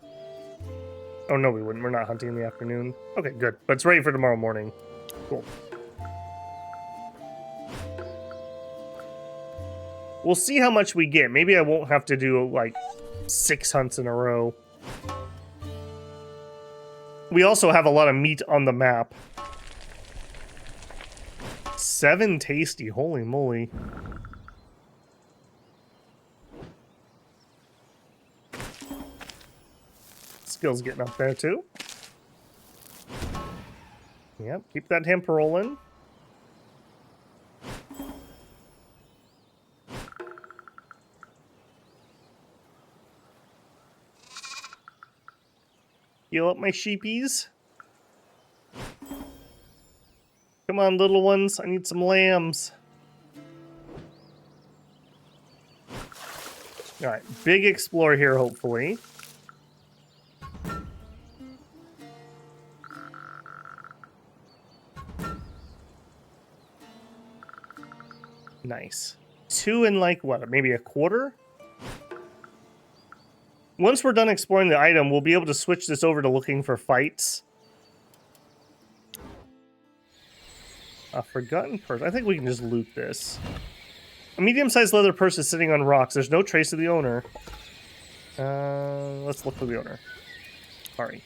A: Oh no, we wouldn't. We're not hunting in the afternoon. Okay, good. But it's ready for tomorrow morning. Cool. We'll see how much we get. Maybe I won't have to do, like, 6 hunts in a row. We also have a lot of meat on the map. 7 tasty. Holy moly. Skill's getting up there, too. Yep, keep that tempo rolling. Heal up my sheepies. Come on, little ones. I need some lambs. Alright, big explore here, hopefully. Nice. 2 and like, what, maybe a quarter? Once we're done exploring the item, we'll be able to switch this over to looking for fights. A forgotten purse. I think we can just loot this. A medium-sized leather purse is sitting on rocks. There's no trace of the owner. Let's look for the owner. Sorry.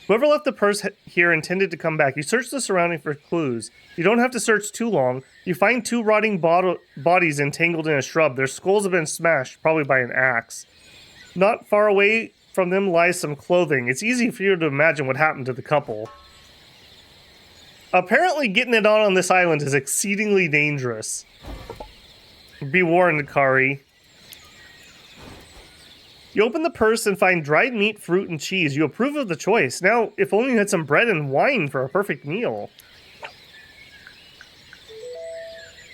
A: Whoever left the purse here intended to come back. You search the surrounding for clues. You don't have to search too long. You find 2 rotting bodies entangled in a shrub. Their skulls have been smashed, probably by an axe. Not far away from them lies some clothing. It's easy for you to imagine what happened to the couple. Apparently getting it on this island is exceedingly dangerous. Be warned, Kari. You open the purse and find dried meat, fruit, and cheese. You approve of the choice. Now, if only you had some bread and wine for a perfect meal.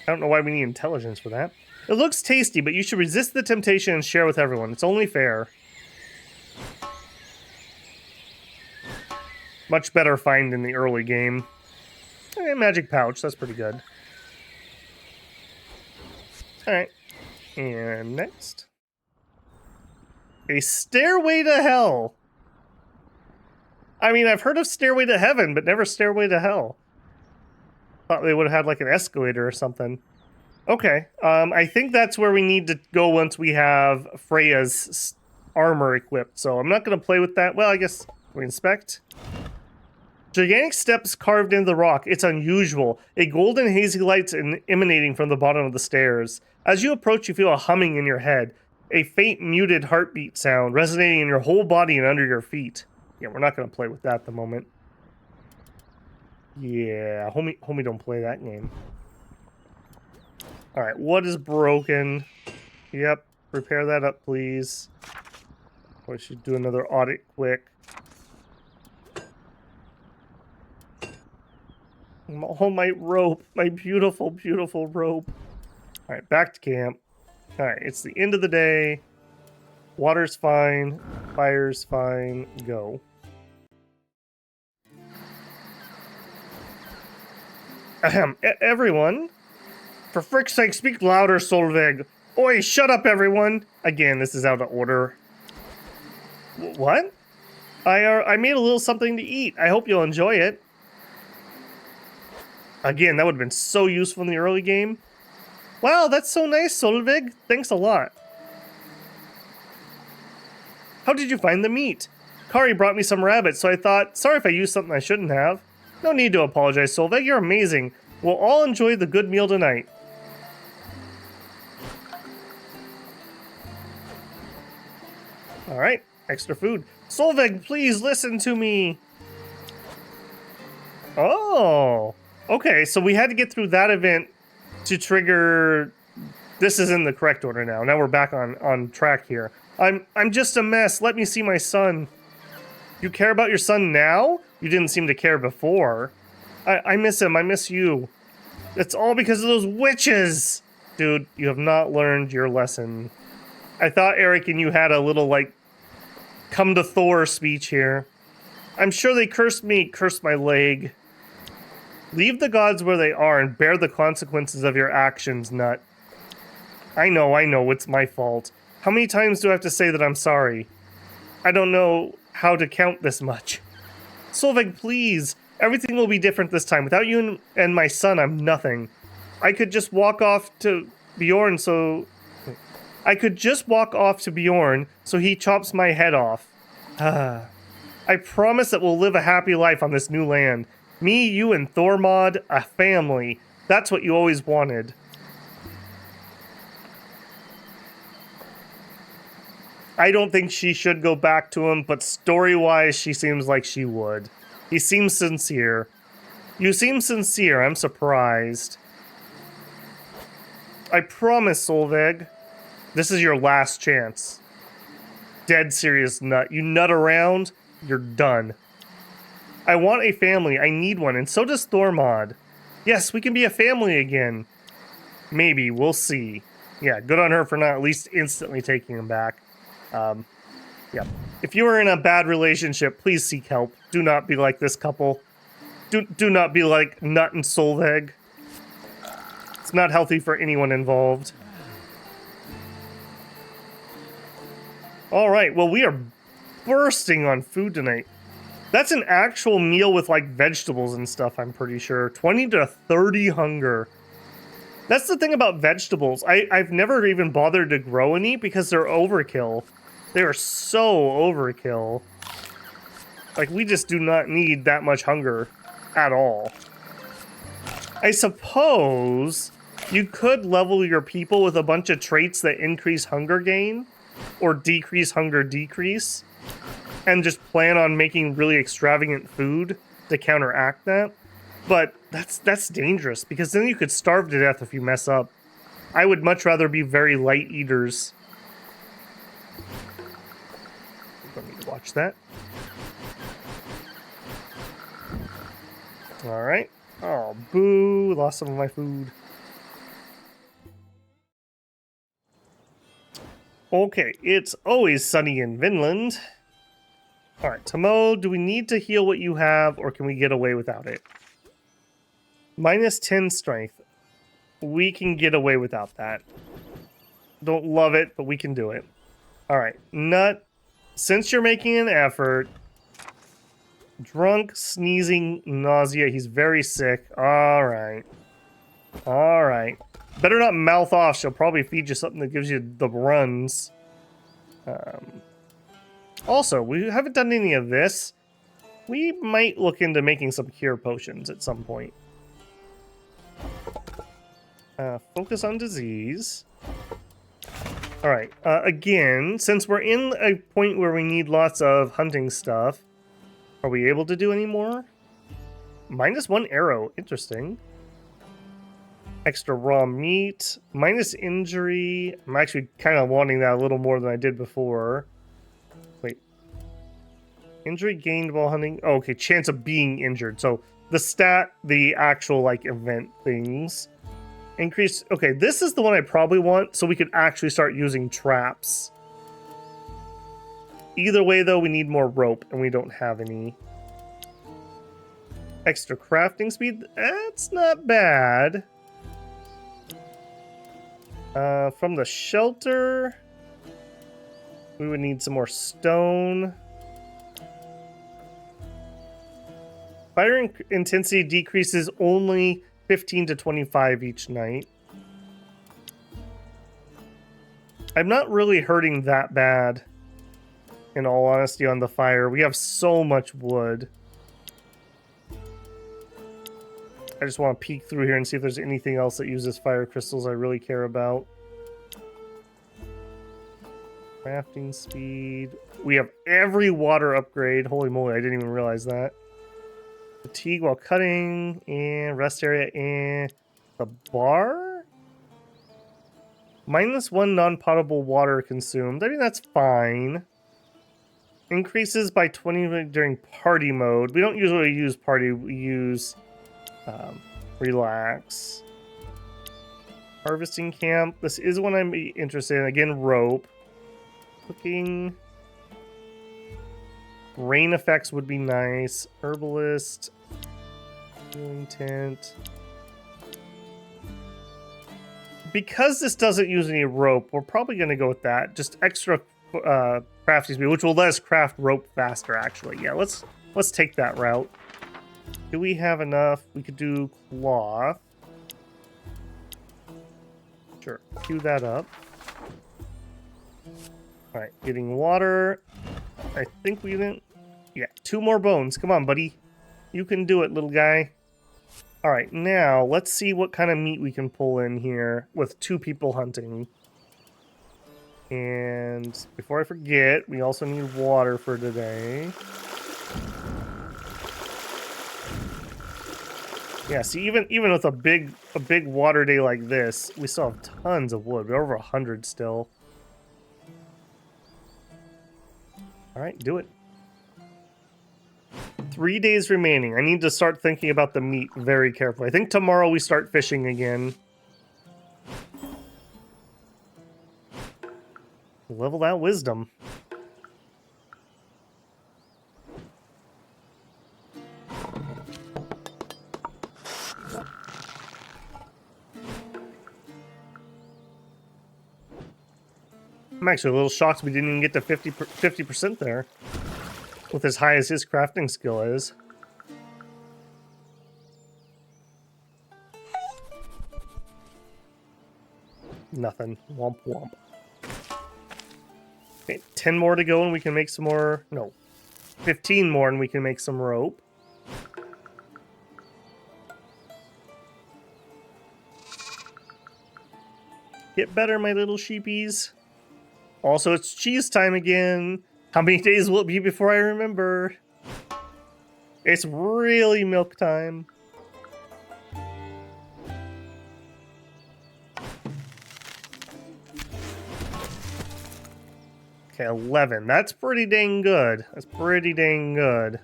A: I don't know why we need intelligence for that. It looks tasty, but you should resist the temptation and share with everyone. It's only fair. Much better find in the early game. Magic pouch, that's pretty good. Alright. And next. A stairway to hell. I mean, I've heard of stairway to heaven, but never stairway to hell. Thought they would have had like an escalator or something. Okay, I think that's where we need to go once we have Freya's armor equipped, so I'm not going to play with that. Well, I guess we inspect. Gigantic steps carved into the rock. It's unusual. A golden hazy light emanating from the bottom of the stairs. As you approach, you feel a humming in your head. A faint, muted heartbeat sound resonating in your whole body and under your feet. Yeah, we're not going to play with that at the moment. Yeah, homie don't play that game. Alright, what is broken? Yep, repair that up, please. We should do another audit quick. Oh, my rope. My beautiful, beautiful rope. Alright, back to camp. Alright, it's the end of the day. Water's fine. Fire's fine. Go. Ahem. Everyone. For frick's sake, speak louder, Solveig. Oi, shut up, everyone. Again, this is out of order. What? I made a little something to eat. I hope you'll enjoy it. Again, that would have been so useful in the early game. Wow, that's so nice, Solveig. Thanks a lot. How did you find the meat? Kari brought me some rabbits, so I thought, sorry if I used something I shouldn't have. No need to apologize, Solveig. You're amazing. We'll all enjoy the good meal tonight. Alright, extra food. Solveig, please listen to me. Oh, okay, so we had to get through that event to trigger This is in the correct order now. Now we're back on track here. I'm just a mess. Let me see my son. You care about your son now? You didn't seem to care before. I miss him. I miss you. It's all because of those witches. Dude, you have not learned your lesson. I thought Eric and you had a little, like, come to Thor speech here. I'm sure they cursed me, cursed my leg. Leave the gods where they are and bear the consequences of your actions, Nut. I know, it's my fault. How many times do I have to say that I'm sorry? I don't know how to count this much. Solveig, please. Everything will be different this time. Without you and my son, I'm nothing. I could just walk off to Bjorn so he chops my head off. I promise that we'll live a happy life on this new land. Me, you, and Thormod, a family. That's what you always wanted. I don't think she should go back to him, but story-wise, she seems like she would. He seems sincere. You seem sincere. I'm surprised. I promise, Solveig. This is your last chance. Dead serious, Nut. You nut around, you're done. I want a family. I need one, and so does Thormod. Yes, we can be a family again. Maybe. We'll see. Yeah, good on her for not at least instantly taking him back. Yeah. If you are in a bad relationship, please seek help. Do not be like this couple. Do not be like Nut and Solveig. It's not healthy for anyone involved. Alright, well, we are bursting on food tonight. That's an actual meal with, like, vegetables and stuff, I'm pretty sure. 20 to 30 hunger. That's the thing about vegetables. I've never even bothered to grow any because they're overkill. They are so overkill. Like, we just do not need that much hunger at all. I suppose you could level your people with a bunch of traits that increase hunger gain or decrease hunger decrease and just plan on making really extravagant food to counteract that. But that's dangerous because then you could starve to death if you mess up. I would much rather be very light eaters. Don't need to watch that. Alright. Oh, boo. Lost some of my food. Okay, it's always sunny in Vinland. Alright, Tomo, do we need to heal what you have, or can we get away without it? Minus 10 strength. We can get away without that. Don't love it, but we can do it. Alright, Nut, since you're making an effort... Drunk, sneezing, nausea. He's very sick. Alright. Alright. Better not mouth off. She'll probably feed you something that gives you the runs. Also, we haven't done any of this. We might look into making some cure potions at some point. Focus on disease. Alright. Again, since we're in a point where we need lots of hunting stuff, are we able to do any more? Minus 1 arrow. Interesting. Extra raw meat. Minus injury. I'm actually kind of wanting that a little more than I did before. Wait. Injury gained while hunting. Oh, okay, chance of being injured. So the stat, the actual, like, event things. Increase. Okay, this is the one I probably want so we could actually start using traps. Either way, though, we need more rope, and we don't have any. Extra crafting speed? That's not bad. From the shelter, we would need some more stone. Fire intensity decreases only 15 to 25 each night. I'm not really hurting that bad. In all honesty, on the fire. We have so much wood. I just want to peek through here and see if there's anything else that uses fire crystals I really care about. Crafting speed. We have every water upgrade. Holy moly, I didn't even realize that. Fatigue while cutting, and rest area, and the bar? -1 non-potable water consumed. I mean, that's fine. Increases by 20 during party mode. We don't usually use party, we use relax. Harvesting camp. This is one I'm interested in. Again, rope. Cooking. Rain effects would be nice. Herbalist. Healing tent. Because this doesn't use any rope, we're probably going to go with that. Just extra crafting speed, which will let us craft rope faster, actually. Yeah, let's take that route. Do we have enough? We could do cloth. Sure, queue that up. All right, getting water. I think we didn't... Yeah, 2 more bones. Come on, buddy. You can do it, little guy. All right, now let's see what kind of meat we can pull in here with 2 people hunting. And before I forget, we also need water for today. Yeah, see, even with a big water day like this, we still have tons of wood. We're over 100 still. All right, do it. 3 days remaining. I need to start thinking about the meat very carefully. I think tomorrow we start fishing again. Level that wisdom. I'm actually a little shocked we didn't even get to 50% there. With as high as his crafting skill is. Nothing. Womp womp. Okay, 10 more to go and we can make some more... No. 15 more and we can make some rope. Get better, my little sheepies. Also, it's cheese time again. How many days will it be before I remember? It's really milk time. Okay, 11. That's pretty dang good. That's pretty dang good.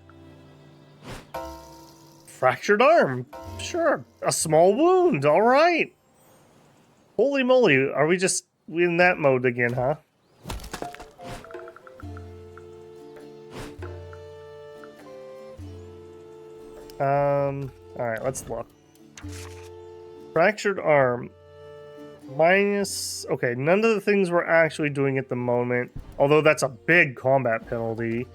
A: Fractured arm. Sure. A small wound. All right. Holy moly. Are we just in that mode again, huh? Alright, let's look. Fractured arm. Minus... Okay, none of the things we're actually doing at the moment. Although that's a big combat penalty.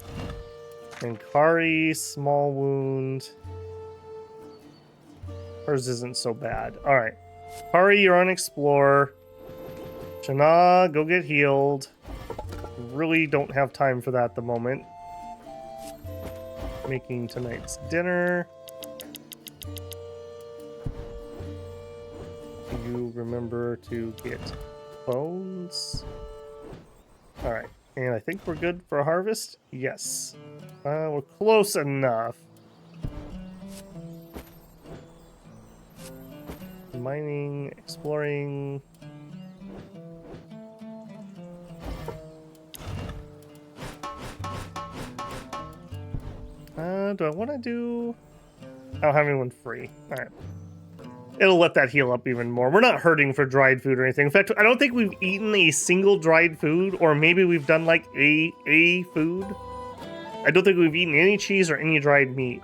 A: And Kari, small wound. Hers isn't so bad. Alright. Kari, you're on Explore. Shana, go get healed. Really don't have time for that at the moment. Making tonight's dinner. You remember to get bones. Alright, and I think we're good for a harvest? Yes. We're close enough. Mining, exploring. Do I want to do... I don't have anyone free. Alright. It'll let that heal up even more. We're not hurting for dried food or anything. In fact, I don't think we've eaten a single dried food, or maybe we've done like a food. I don't think we've eaten any cheese or any dried meat.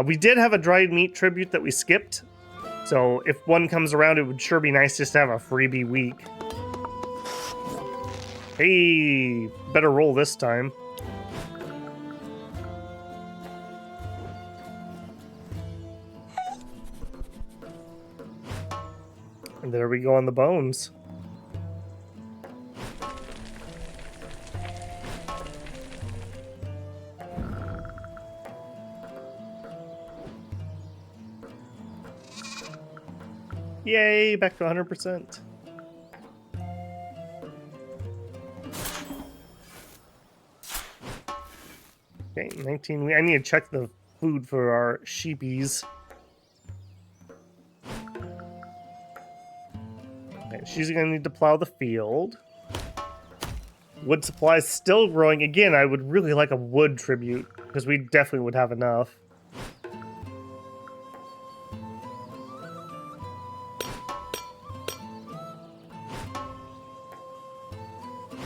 A: We did have a dried meat tribute that we skipped. So if one comes around, it would sure be nice just to have a freebie week. Hey, better roll this time. And there we go on the bones. Yay, back to 100%. Okay, 19. I need to check the food for our sheepies. Okay, Alright, she's gonna need to plow the field. Wood supply is still growing. Again, I would really like a wood tribute, because we definitely would have enough.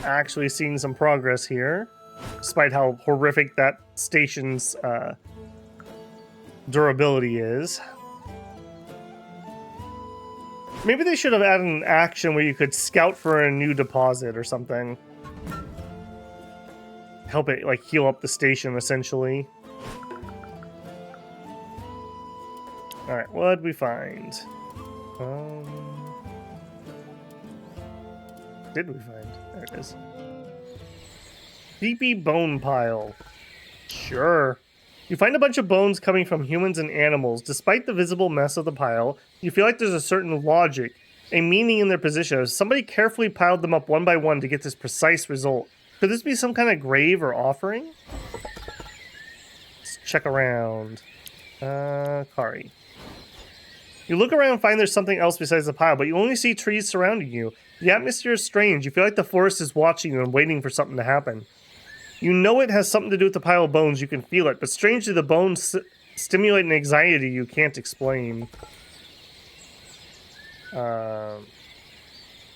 A: Actually seeing some progress here, despite how horrific that station's durability is. Maybe they should have added an action where you could scout for a new deposit or something. Help it, like, heal up the station, essentially. Alright, what'd we find? Did we find? There it is. Deepy bone pile. Sure. You find a bunch of bones coming from humans and animals. Despite the visible mess of the pile, you feel like there's a certain logic, a meaning in their position. Somebody carefully piled them up one by one to get this precise result. Could this be some kind of grave or offering? Let's check around. Kari. You look around and find there's something else besides the pile, but you only see trees surrounding you. The atmosphere is strange. You feel like the forest is watching you and waiting for something to happen. You know it has something to do with the pile of bones. You can feel it, but strangely the bones stimulate an anxiety you can't explain.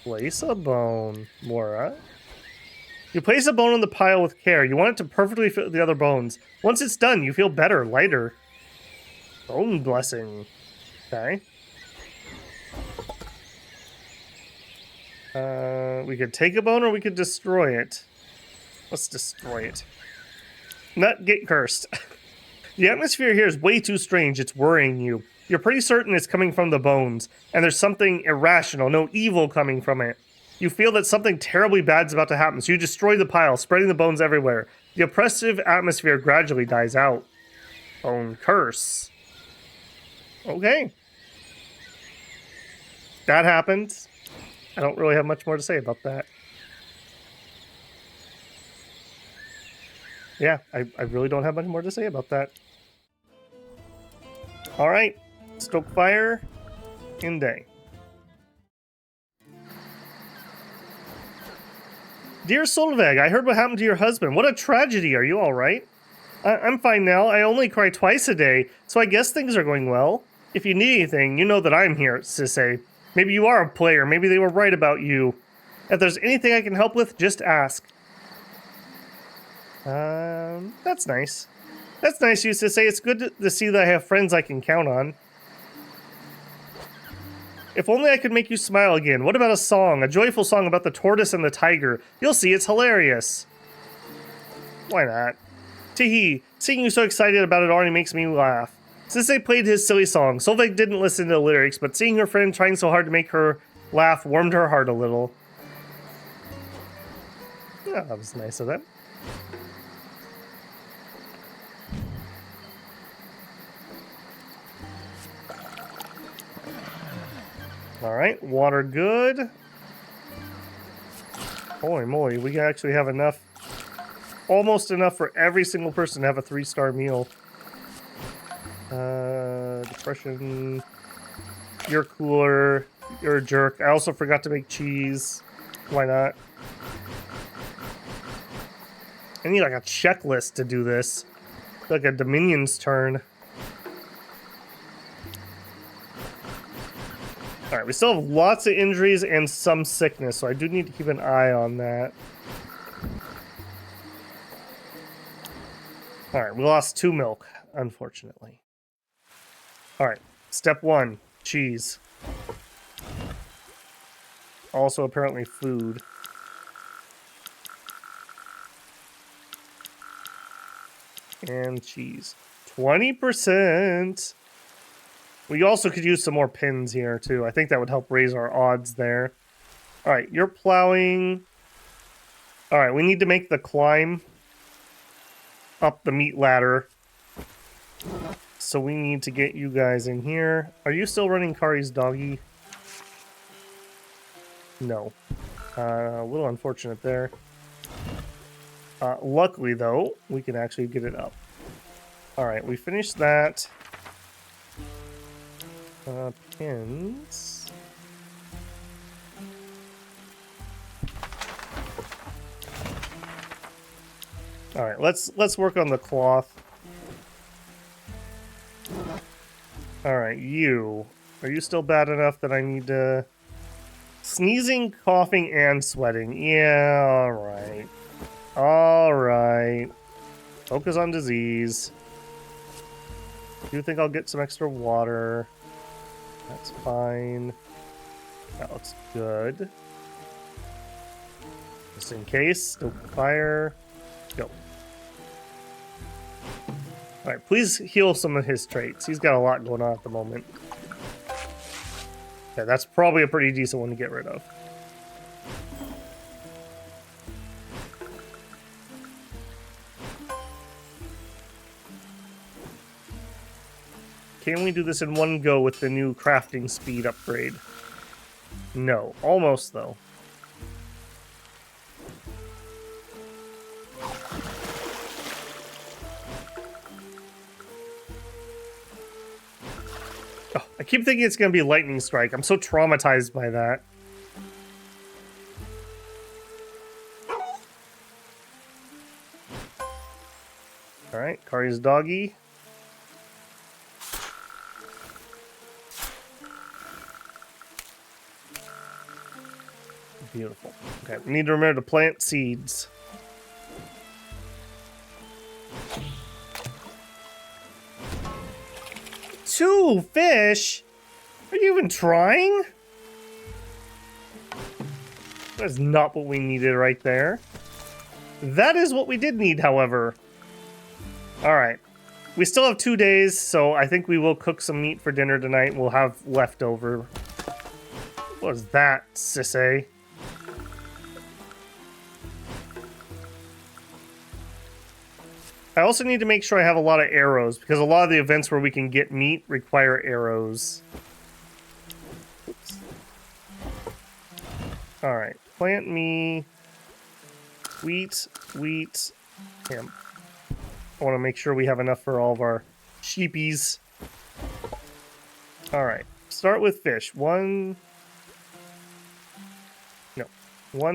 A: Place a bone, Mora. You place a bone on the pile with care. You want it to perfectly fit the other bones. Once it's done, you feel better, lighter. Bone blessing. Okay. We could take a bone or we could destroy it. Let's destroy it. Not get cursed. The atmosphere here is way too strange. It's worrying you. You're pretty certain it's coming from the bones, and there's something irrational, no evil coming from it. You feel that something terribly bad's about to happen, so you destroy the pile, spreading the bones everywhere. The oppressive atmosphere gradually dies out. Bone curse. Okay. That happened. I don't really have much more to say about that. Yeah, I really don't have much more to say about that. Alright. Stoke fire. In day. Dear Solveig, I heard what happened to your husband. What a tragedy. Are you alright? I'm fine now. I only cry twice a day, so I guess things are going well. If you need anything, you know that I'm here, Sisse. Maybe you are a player. Maybe they were right about you. If there's anything I can help with, just ask. That's nice. That's nice, you Sisse. It's good to see that I have friends I can count on. If only I could make you smile again. What about a song? A joyful song about the tortoise and the tiger. You'll see, it's hilarious. Why not? Teehee, seeing you so excited about it already makes me laugh. Sisse played his silly song. Solveig didn't listen to the lyrics, but seeing her friend trying so hard to make her laugh warmed her heart a little. Oh, that was nice of them. Alright, water good. Holy moly, we actually have enough, almost enough for every single person to have a 3-star meal. Depression. You're cooler. You're a jerk. I also forgot to make cheese. Why not? I need like a checklist to do this. Like a Dominion's turn. Alright, we still have lots of injuries and some sickness, so I do need to keep an eye on that. Alright, we lost 2 milk, unfortunately. Alright, step 1, cheese. Also apparently food. And cheese. 20%! We also could use some more pins here, too. I think that would help raise our odds there. Alright, you're plowing. Alright, we need to make the climb up the meat ladder. So we need to get you guys in here. Are you still running Kari's doggy? No. A little unfortunate there. Luckily, though, we can actually get it up. Alright, we finished that. Pins. All right, let's work on the cloth. All right, you. Are you still bad enough that I need to... Sneezing, coughing, and sweating. Yeah, all right. All right. Focus on disease. Do you think I'll get some extra water? That's fine. That looks good. Just in case. Stoke fire. Go. Alright, please heal some of his traits. He's got a lot going on at the moment. Yeah, that's probably a pretty decent one to get rid of. Can we do this in one go with the new crafting speed upgrade? No. Almost, though. Oh, I keep thinking it's going to be lightning strike. I'm so traumatized by that. Alright, Kari's doggy. Beautiful. Okay, we need to remember to plant seeds. Two fish? Are you even trying? That's not what we needed right there. That is what we did need, however. Alright. We still have 2 days, so I think we will cook some meat for dinner tonight. We'll have leftover. What is that, sissay? I also need to make sure I have a lot of arrows, because a lot of the events where we can get meat require arrows. Oops. Alright, plant me wheat, hemp. I want to make sure we have enough for all of our sheepies. Alright, start with fish. 1,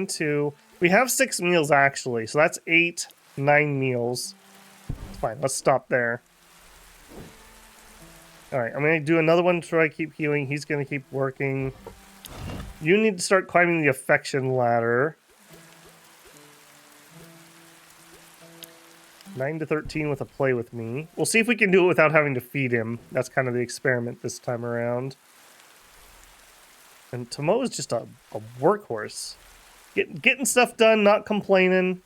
A: 2. We have 6 meals actually, so that's 8, 9 meals. Fine, let's stop there. Alright, I'm going to do another one to try to keep healing. He's going to keep working. You need to start climbing the affection ladder. 9 to 13 with a play with me. We'll see if we can do it without having to feed him. That's kind of the experiment this time around. And Tomo is just a workhorse. Getting stuff done, not complaining.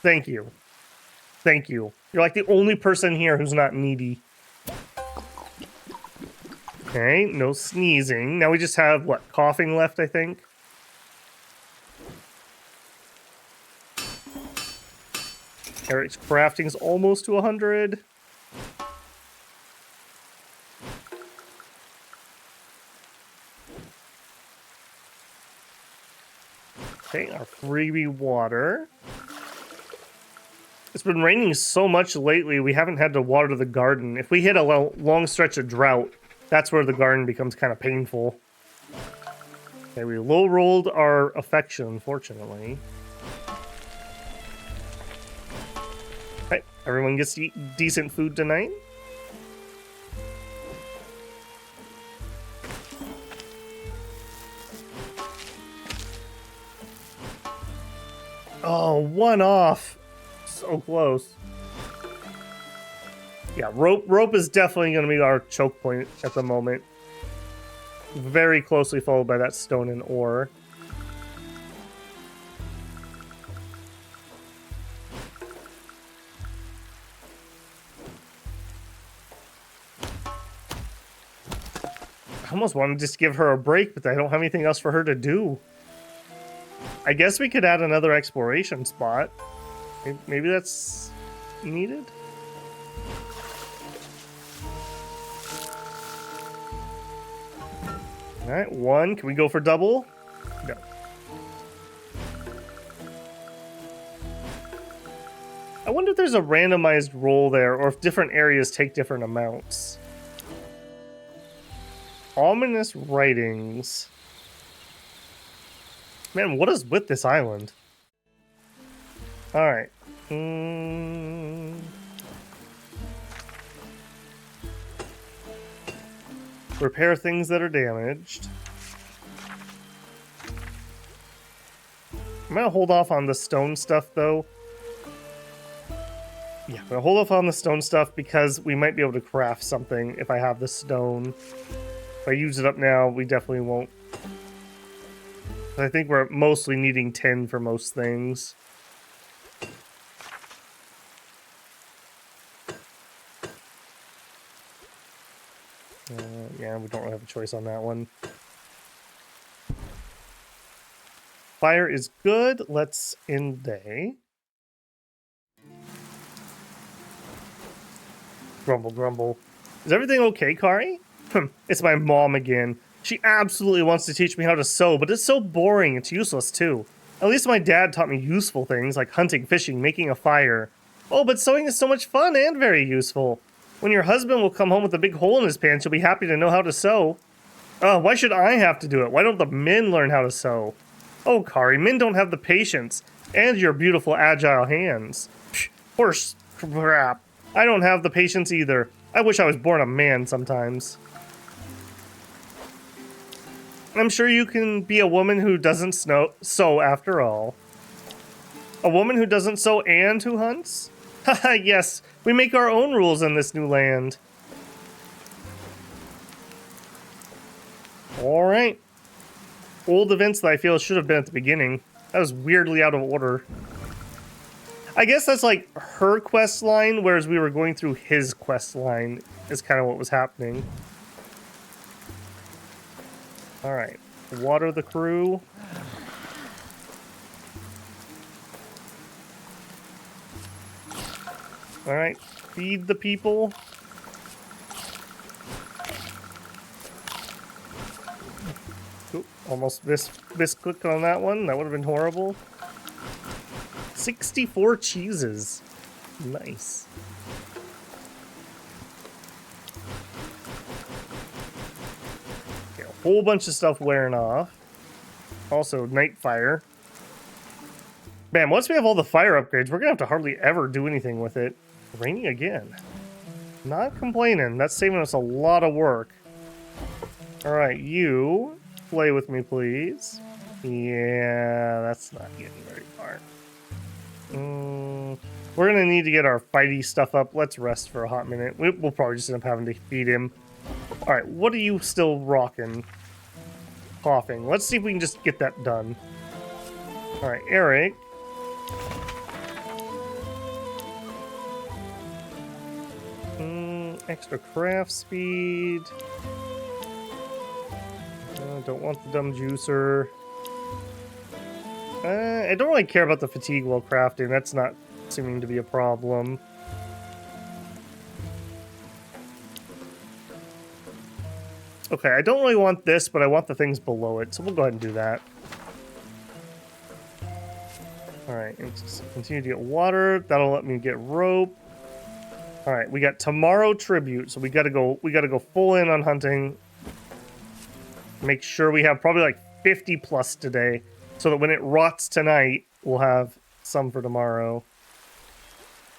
A: Thank you. Thank you. You're like the only person here who's not needy. Okay, no sneezing. Now we just have, what, coughing left, I think? Eric's crafting's almost to 100. Okay, our freebie water. It's been raining so much lately, we haven't had to water the garden. If we hit a long stretch of drought, that's where the garden becomes kind of painful. Okay, we low-rolled our affection, unfortunately. Okay, everyone gets to eat decent food tonight. Oh, 1 off. So close. Yeah, rope is definitely going to be our choke point at the moment. Very closely followed by that stone and ore. I almost want to just give her a break, but I don't have anything else for her to do. I guess we could add another exploration spot. Maybe that's needed? Alright, 1. Can we go for double? No. I wonder if there's a randomized roll there, or if different areas take different amounts. Ominous writings. Man, what is with this island? Alright. Repair things that are damaged. I'm gonna hold off on the stone stuff though. Yeah, I'm gonna hold off on the stone stuff because we might be able to craft something if I have the stone. If I use it up now, we definitely won't. I think we're mostly needing 10 for most things. Yeah, we don't really have a choice on that one. Fire is good. Let's end day. Grumble, grumble. Is everything okay, Kari? It's my mom again. She absolutely wants to teach me how to sew, but it's so boring. It's useless, too. At least my dad taught me useful things like hunting, fishing, making a fire. Oh, but sewing is so much fun and very useful. When your husband will come home with a big hole in his pants, you'll be happy to know how to sew. Why should I have to do it? Why don't the men learn how to sew? Oh, Kari, men don't have the patience. And your beautiful, agile hands. Psh, horse crap. I don't have the patience either. I wish I was born a man sometimes. I'm sure you can be a woman who doesn't sew after all. A woman who doesn't sew and who hunts? Haha, yes, we make our own rules in this new land. Alright. Old events that I feel should have been at the beginning. That was weirdly out of order. I guess that's like her quest line, whereas we were going through his quest line is kind of what was happening. Alright. Water the crew. Alright. Feed the people. Oop, almost misclicked on that one. That would have been horrible. 64 cheeses. Nice. Okay, a whole bunch of stuff wearing off. Also, night fire. Man, once we have all the fire upgrades, we're gonna have to hardly ever do anything with it. Raining again. Not complaining. That's saving us a lot of work. Alright, you play with me, please. Yeah, that's not getting very far. We're gonna need to get our fighty stuff up. Let's rest for a hot minute. We'll probably just end up having to feed him. Alright, what are you still rocking? Coughing. Let's see if we can just get that done. Alright, Eric. Extra craft speed. Don't want the dumb juicer. I don't really care about the fatigue while crafting. That's not seeming to be a problem. Okay, I don't really want this, but I want the things below it, so we'll go ahead and do that. Alright, continue to get water. That'll let me get rope. Alright, we got tomorrow tribute, so we gotta go full in on hunting. Make sure we have probably like 50 plus today, so that when it rots tonight, we'll have some for tomorrow.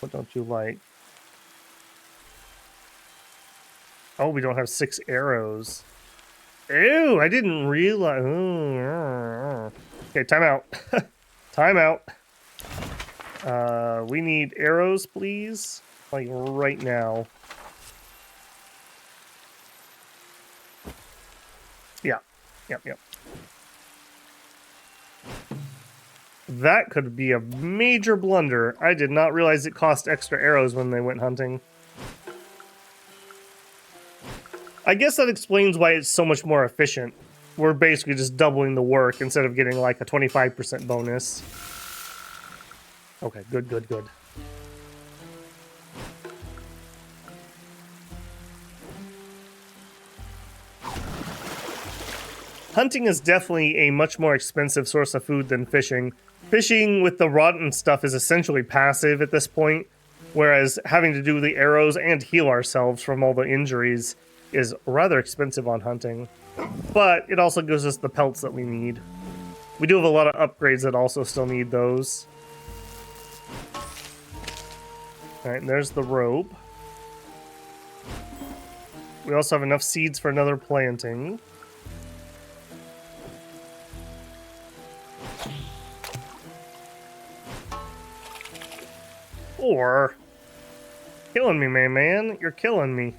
A: What don't you like? Oh, we don't have 6 arrows. Ew, I didn't realize. Okay, time out. Time out. We need arrows, please. Like right now. Yeah. Yep. That could be a major blunder. I did not realize it cost extra arrows when they went hunting. I guess that explains why it's so much more efficient. We're basically just doubling the work instead of getting like a 25% bonus. Okay, good. Hunting is definitely a much more expensive source of food than fishing. Fishing with the rotten stuff is essentially passive at this point, whereas having to do the arrows and heal ourselves from all the injuries is rather expensive on hunting. But it also gives us the pelts that we need. We do have a lot of upgrades that also still need those. Alright, and there's the rope. We also have enough seeds for another planting. Or... Killing me, man. You're killing me.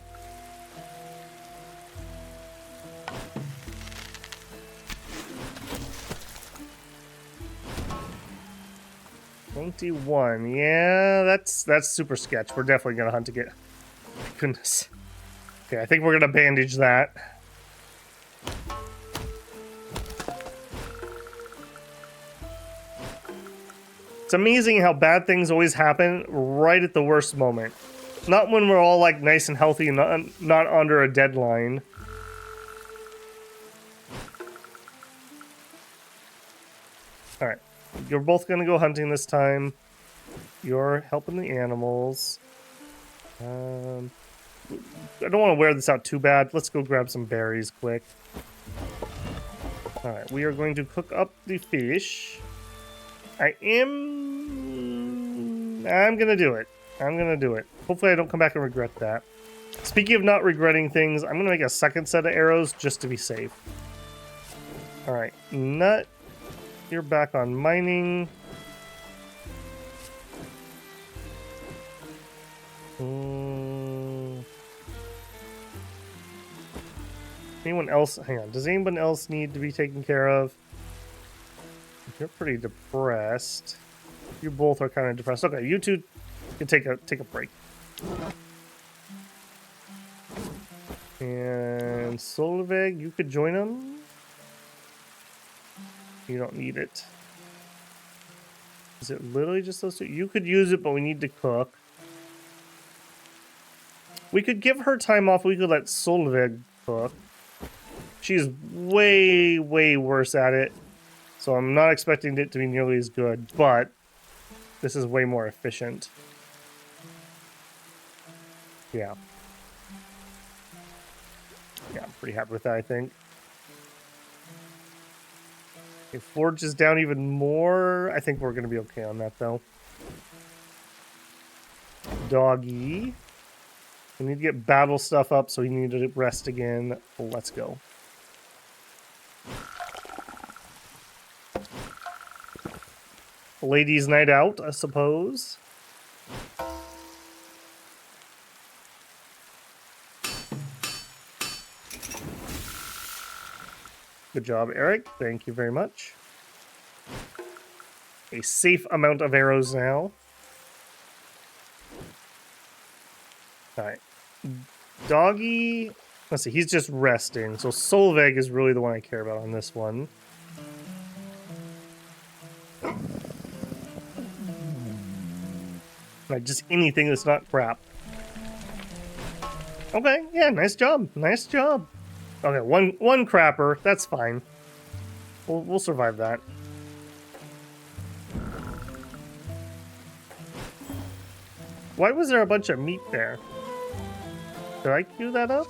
A: $21. Yeah, that's super sketch. We're definitely gonna hunt to get. Goodness. Okay, I think we're gonna bandage that. It's amazing how bad things always happen right at the worst moment. Not when we're all like nice and healthy and not under a deadline. Alright. You're both gonna go hunting this time. You're helping the animals. I don't want to wear this out too bad. Let's go grab some berries quick. Alright, we are going to cook up the fish. I'm gonna do it. I'm gonna do it. Hopefully I don't come back and regret that. Speaking of not regretting things, I'm gonna make a second set of arrows just to be safe. Alright, Nut. You're back on mining. Anyone else? Hang on. Does anyone else need to be taken care of? You're pretty depressed. You both are kind of depressed. Okay, you two can take a break. And Solveig, you could join them. You don't need it. Is it literally just those two? You could use it, but we need to cook. We could give her time off. We could let Solveig cook. She's way, way worse at it. So I'm not expecting it to be nearly as good, but this is way more efficient. Yeah. Yeah, I'm pretty happy with that, I think. If Forge is down even more, I think we're going to be okay on that, though. Doggy. We need to get battle stuff up, so we need to rest again. Let's go. Ladies' night out, I suppose. Good job, Eric. Thank you very much. A safe amount of arrows now. Alright. Doggy... Let's see, he's just resting. So Solveig is really the one I care about on this one. Like, just anything that's not crap. Okay, yeah, nice job. Nice job. Okay, one crapper. That's fine. We'll survive that. Why was there a bunch of meat there? Did I queue that up?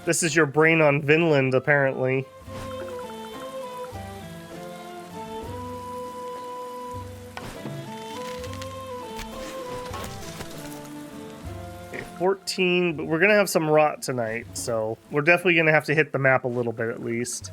A: This is your brain on Vinland, apparently. Okay, 14, but we're gonna have some rot tonight, so we're definitely gonna have to hit the map a little bit at least.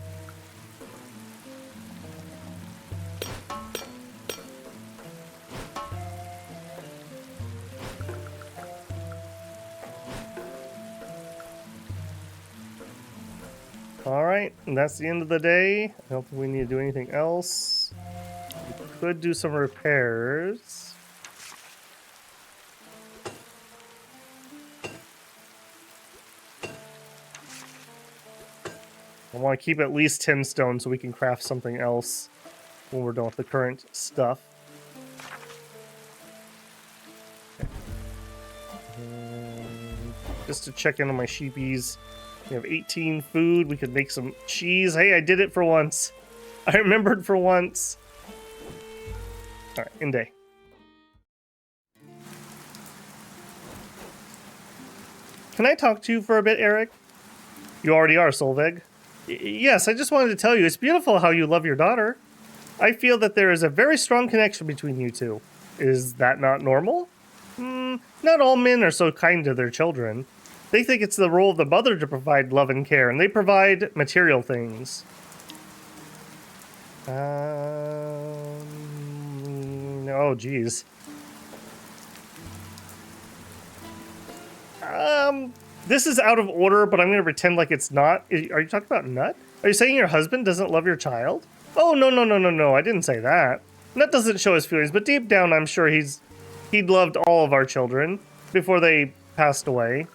A: Alright, and that's the end of the day. I don't think we need to do anything else. We could do some repairs. I want to keep at least 10 stone so we can craft something else when we're done with the current stuff. Just to check in on my sheepies. We have 18 food. We could make some cheese. Hey, I did it for once. I remembered for once. Alright, end day. Can I talk to you for a bit, Eric? You already are, Solveig. Yes, I just wanted to tell you, it's beautiful how you love your daughter. I feel that there is a very strong connection between you two. Is that not normal? Not all men are so kind to their children. They think it's the role of the mother to provide love and care, and they provide material things. Oh, geez. This is out of order, but I'm going to pretend like it's not. Are you talking about Nut? Are you saying your husband doesn't love your child? Oh, no. I didn't say that. Nut doesn't show his feelings, but deep down, I'm sure he'd loved all of our children before they passed away.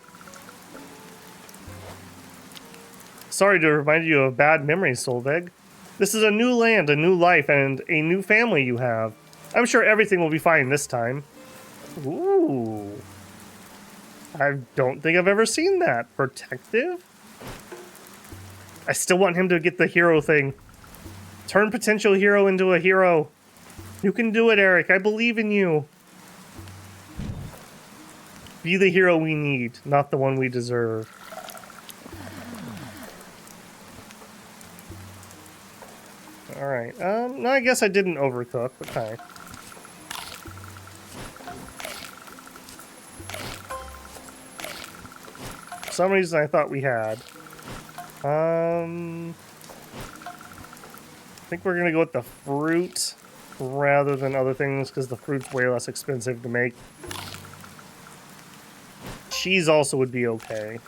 A: Sorry to remind you of bad memories, Solveig. This is a new land, a new life, and a new family you have. I'm sure everything will be fine this time. Ooh. I don't think I've ever seen that. Protective? I still want him to get the hero thing. Turn potential hero into a hero. You can do it, Eric. I believe in you. Be the hero we need, not the one we deserve. Alright, no, I guess I didn't overcook. Okay. For some reason I thought we had. I think we're gonna go with the fruit rather than other things because the fruit's way less expensive to make. Cheese also would be okay.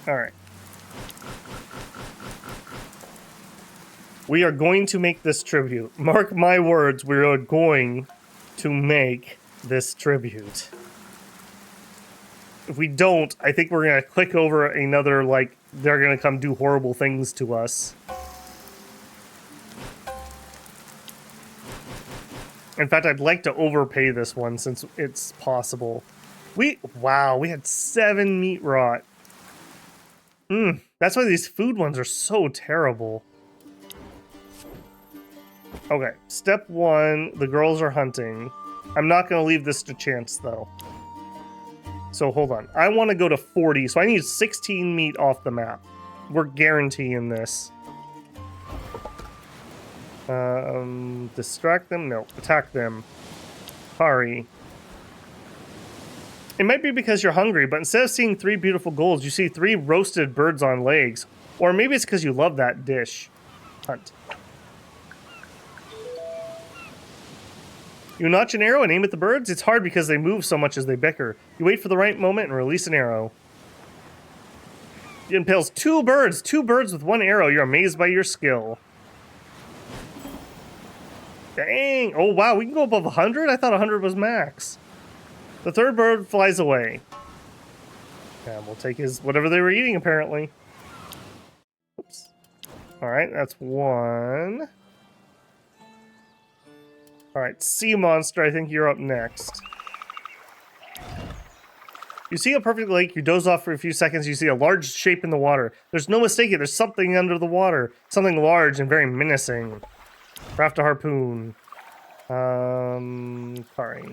A: Alright. We are going to make this tribute. Mark my words, we are going to make this tribute. If we don't, I think we're going to click over another, like, they're going to come do horrible things to us. In fact, I'd like to overpay this one since it's possible. Wow, we had 7 meat rot. That's why these food ones are so terrible. Okay, step 1, the girls are hunting. I'm not going to leave this to chance, though. So, hold on. I want to go to 40, so I need 16 meat off the map. We're guaranteeing this. Distract them? No. Attack them. Hurry. It might be because you're hungry, but instead of seeing 3 beautiful goals, you see 3 roasted birds on legs. Or maybe it's because you love that dish. Hunt. You notch an arrow and aim at the birds? It's hard because they move so much as they bicker. You wait for the right moment and release an arrow. It impales 2 birds. 2 birds with 1 arrow. You're amazed by your skill. Dang. Oh, wow. We can go above 100? I thought 100 was max. The 3rd bird flies away. And we'll take his whatever they were eating, apparently. Oops. All right, that's 1. All right, sea monster, I think you're up next. You see a perfect lake, you doze off for a few seconds, you see a large shape in the water. There's no mistaking, there's something under the water. Something large and very menacing. Craft a harpoon. Sorry.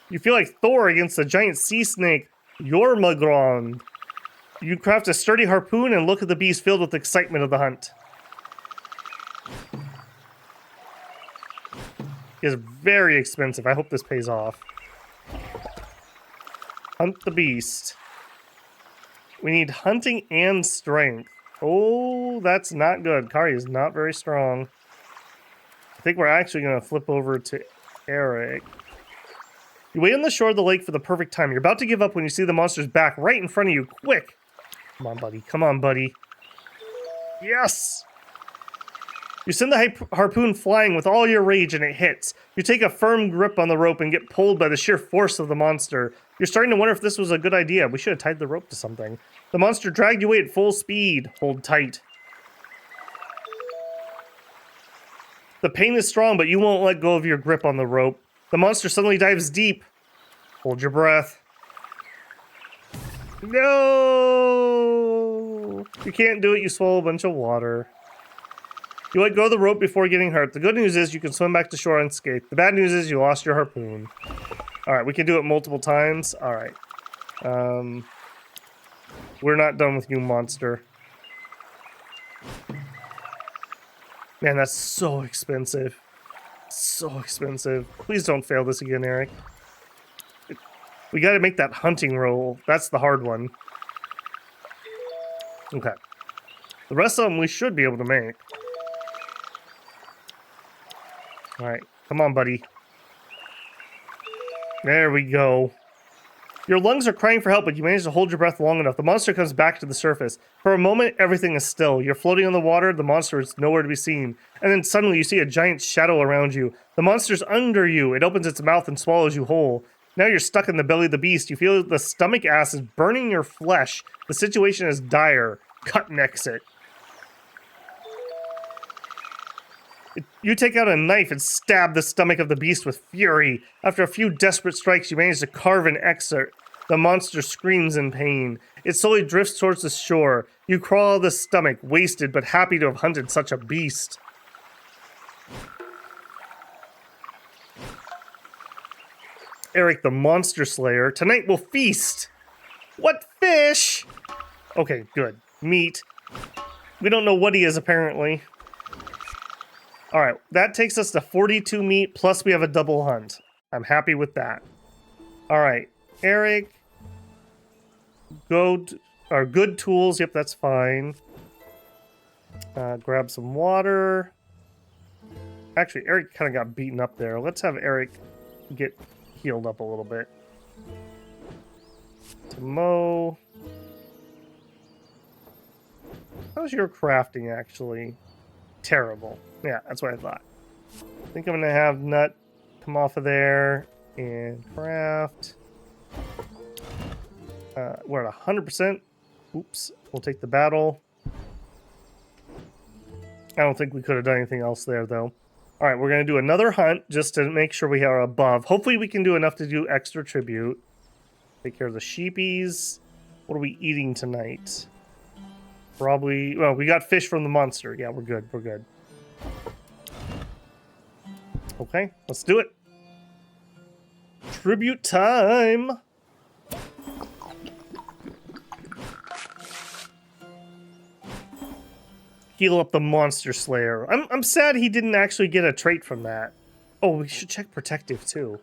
A: You feel like Thor against a giant sea snake. Jormungand. You craft a sturdy harpoon and look at the beast filled with excitement of the hunt. It's very expensive. I hope this pays off. Hunt the beast. We need hunting and strength. Oh, that's not good. Kari is not very strong. I think we're actually going to flip over to Eric. You wait on the shore of the lake for the perfect time. You're about to give up when you see the monster's back right in front of you. Quick! Come on, buddy. Come on, buddy. Yes! You send the harpoon flying with all your rage and it hits. You take a firm grip on the rope and get pulled by the sheer force of the monster. You're starting to wonder if this was a good idea. We should have tied the rope to something. The monster dragged you away at full speed. Hold tight. The pain is strong, but you won't let go of your grip on the rope. The monster suddenly dives deep. Hold your breath. No! You can't do it. You swallow a bunch of water. You let go of the rope before getting hurt. The good news is you can swim back to shore unscathed. The bad news is you lost your harpoon. Alright, we can do it multiple times. Alright. We're not done with you, monster. Man, that's so expensive. So expensive. Please don't fail this again, Eric. We gotta make that hunting roll. That's the hard one. Okay. The rest of them we should be able to make. Alright, come on, buddy. There we go. Your lungs are crying for help, but you manage to hold your breath long enough. The monster comes back to the surface. For a moment, everything is still. You're floating on the water, the monster is nowhere to be seen. And then suddenly you see a giant shadow around you. The monster's under you. It opens its mouth and swallows you whole. Now you're stuck in the belly of the beast. You feel the stomach acid burning your flesh. The situation is dire. Cut and exit. You take out a knife and stab the stomach of the beast with fury. After a few desperate strikes, you manage to carve an exit. The monster screams in pain. It slowly drifts towards the shore. You crawl out of the stomach, wasted but happy to have hunted such a beast. Eric the Monster Slayer, tonight we'll feast! What fish? Okay, good. Meat. We don't know what he is, apparently. Alright, that takes us to 42 meat, plus we have a double hunt. I'm happy with that. Alright, Eric. Good tools, yep, that's fine. Grab some water. Actually, Eric kind of got beaten up there. Let's have Eric get healed up a little bit. To mow. How's your crafting, actually? Terrible. Yeah, that's what I thought. I think I'm gonna have Nut come off of there and craft. We're at 100%. Oops. We'll take the battle. I don't think we could have done anything else there, though. All right, we're gonna do another hunt just to make sure we are above. Hopefully we can do enough to do extra tribute. Take care of the sheepies. What are we eating tonight? Probably, well, we got fish from the monster. Yeah, we're good, we're good. Okay, let's do it. Tribute time! Heal up the Monster Slayer. I'm sad he didn't actually get a trait from that. Oh, we should check Protective, too.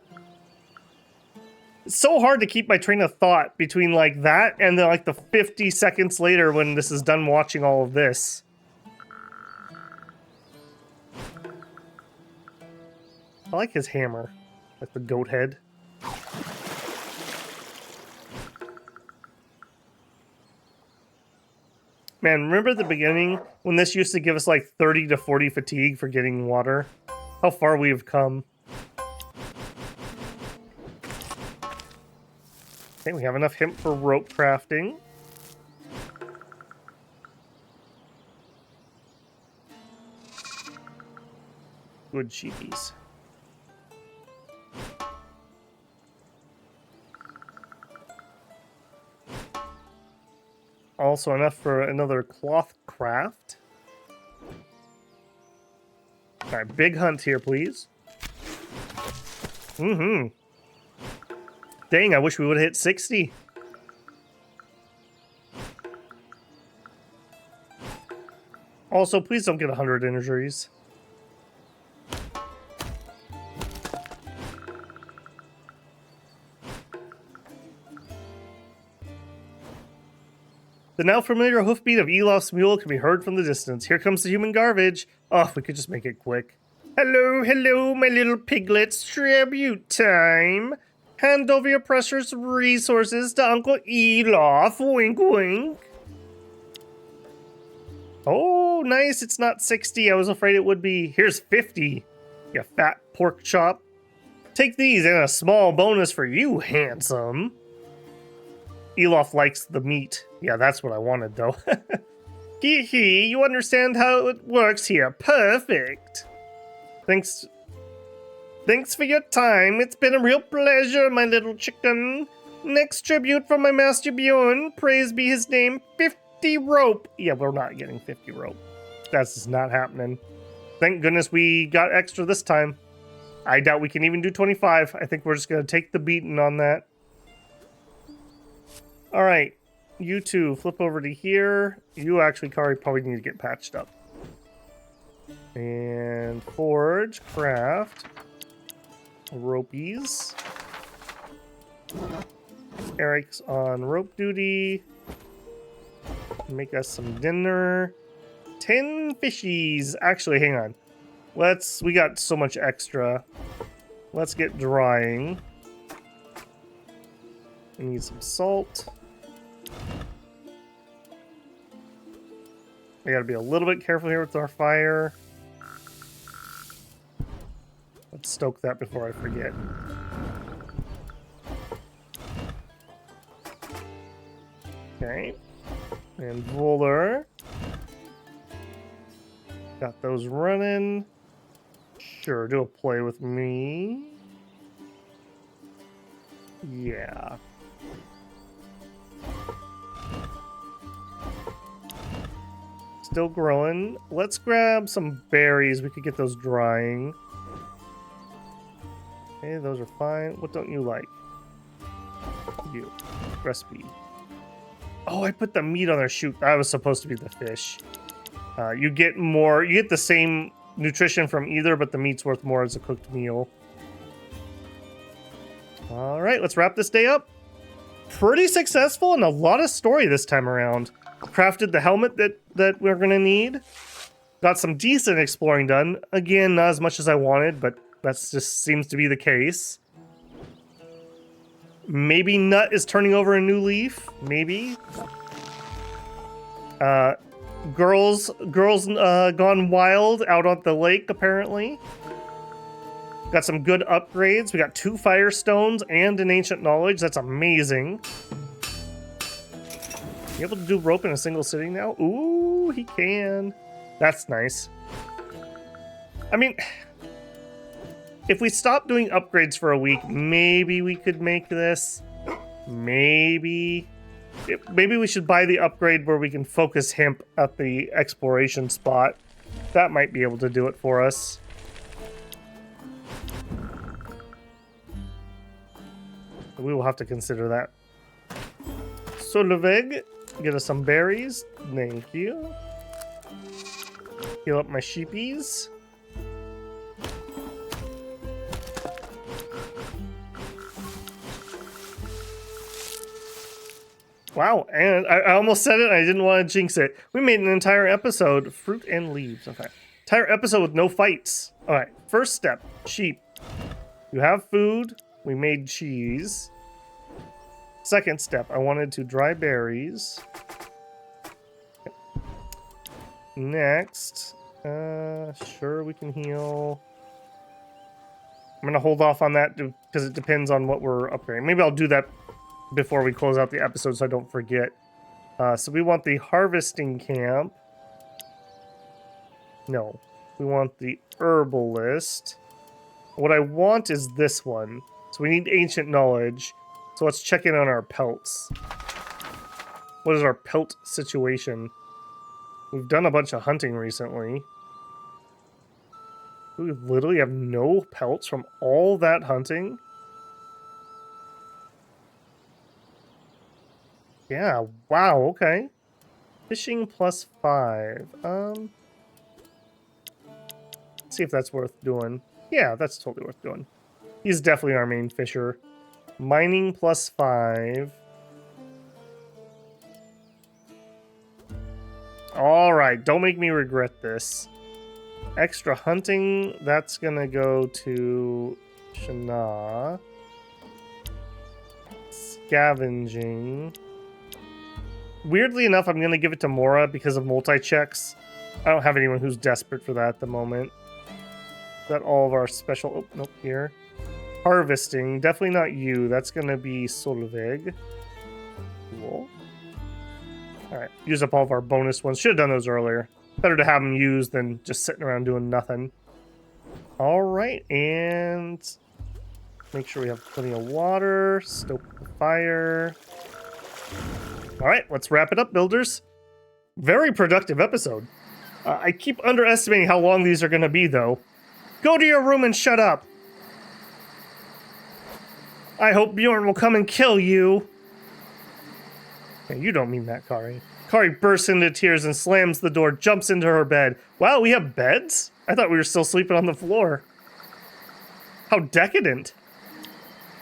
A: It's so hard to keep my train of thought between, like, that and then, like, the 50 seconds later when this is done watching all of this. I like his hammer. Like the goat head. Man, remember at the beginning when this used to give us, like, 30 to 40 fatigue for getting water? How far we have come. Okay, we have enough hemp for rope crafting. Good sheepies. Also enough for another cloth craft. Alright, big hunt here, please. Mm-hmm. Dang, I wish we would have hit 60. Also, please don't get 100 injuries. The now familiar hoofbeat of Elof's mule can be heard from the distance. Here comes the human garbage. Oh, we could just make it quick. Hello, hello, my little piglets. Tribute time. Hand over your precious resources to Uncle Elof. Wink, wink. Oh, nice. It's not 60. I was afraid it would be. Here's 50. You fat pork chop. Take these and a small bonus for you, handsome. Elof likes the meat. Yeah, that's what I wanted, though. Hee hee, you understand how it works here. Perfect. Thanks for your time. It's been a real pleasure, my little chicken. Next tribute from my master Bjorn. Praise be his name. 50 rope. Yeah, we're not getting 50 rope. That's just not happening. Thank goodness we got extra this time. I doubt we can even do 25. I think we're just going to take the beating on that. Alright, you two, flip over to here. You actually, Kari, probably need to get patched up. And forge, craft, ropies. Eric's on rope duty. Make us some dinner. 10 fishies. Actually, hang on. We got so much extra. Let's get drying. We need some salt. We gotta be a little bit careful here with our fire. Let's stoke that before I forget. Okay. And roller. Got those running. Sure, do a play with me. Yeah. Still growing. Let's grab some berries. We could get those drying. Okay, those are fine. What don't you like? You. Recipe. Oh, I put the meat on there. Shoot, that was supposed to be the fish. You get the same nutrition from either, but the meat's worth more as a cooked meal. All right, let's wrap this day up. Pretty successful and a lot of story this time around. Crafted the helmet that we're gonna need. Got some decent exploring done. Again, not as much as I wanted, but that just seems to be the case. Maybe Nut is turning over a new leaf. Maybe. Girls gone wild out on the lake, apparently. Got some good upgrades. We got 2 firestones and an ancient knowledge. That's amazing. You able to do rope in a single sitting now? Ooh, he can. That's nice. I mean, if we stop doing upgrades for a week, maybe we could make this. Maybe we should buy the upgrade where we can focus hemp at the exploration spot. That might be able to do it for us. We will have to consider that. Solveig, get us some berries. Thank you. Heal up my sheepies. Wow, and I almost said it, I didn't want to jinx it. We made an entire episode, fruit and leaves, okay. Entire episode with no fights. All right, first step, sheep. You have food, we made cheese. Second step, I wanted to dry berries. Okay. Next, sure, we can heal. I'm gonna hold off on that because it depends on what we're upgrading. Maybe I'll do that before we close out the episode so I don't forget. So we want the harvesting camp. No, we want the herbalist. What I want is this one. So we need ancient knowledge. So let's check in on our pelts. What is our pelt situation? We've done a bunch of hunting recently. We literally have no pelts from all that hunting. Yeah, wow, okay. Fishing +5. Let's see if that's worth doing. Yeah, that's totally worth doing. He's definitely our main fisher. Mining +5. Alright, don't make me regret this. Extra hunting, that's gonna go to Shana. Scavenging. Weirdly enough, I'm going to give it to Mora because of multi-checks. I don't have anyone who's desperate for that at the moment. Is that all of our special... Oh, nope, here. Harvesting. Definitely not you. That's going to be Solveig. Cool. Alright, use up all of our bonus ones. Should have done those earlier. Better to have them used than just sitting around doing nothing. Alright, and... make sure we have plenty of water. Stoke the fire. All right, let's wrap it up, builders. Very productive episode. I keep underestimating how long these are going to be, though. Go to your room and shut up. I hope Bjorn will come and kill you. Okay, you don't mean that, Kari. Kari bursts into tears and slams the door, jumps into her bed. Wow, we have beds? I thought we were still sleeping on the floor. How decadent.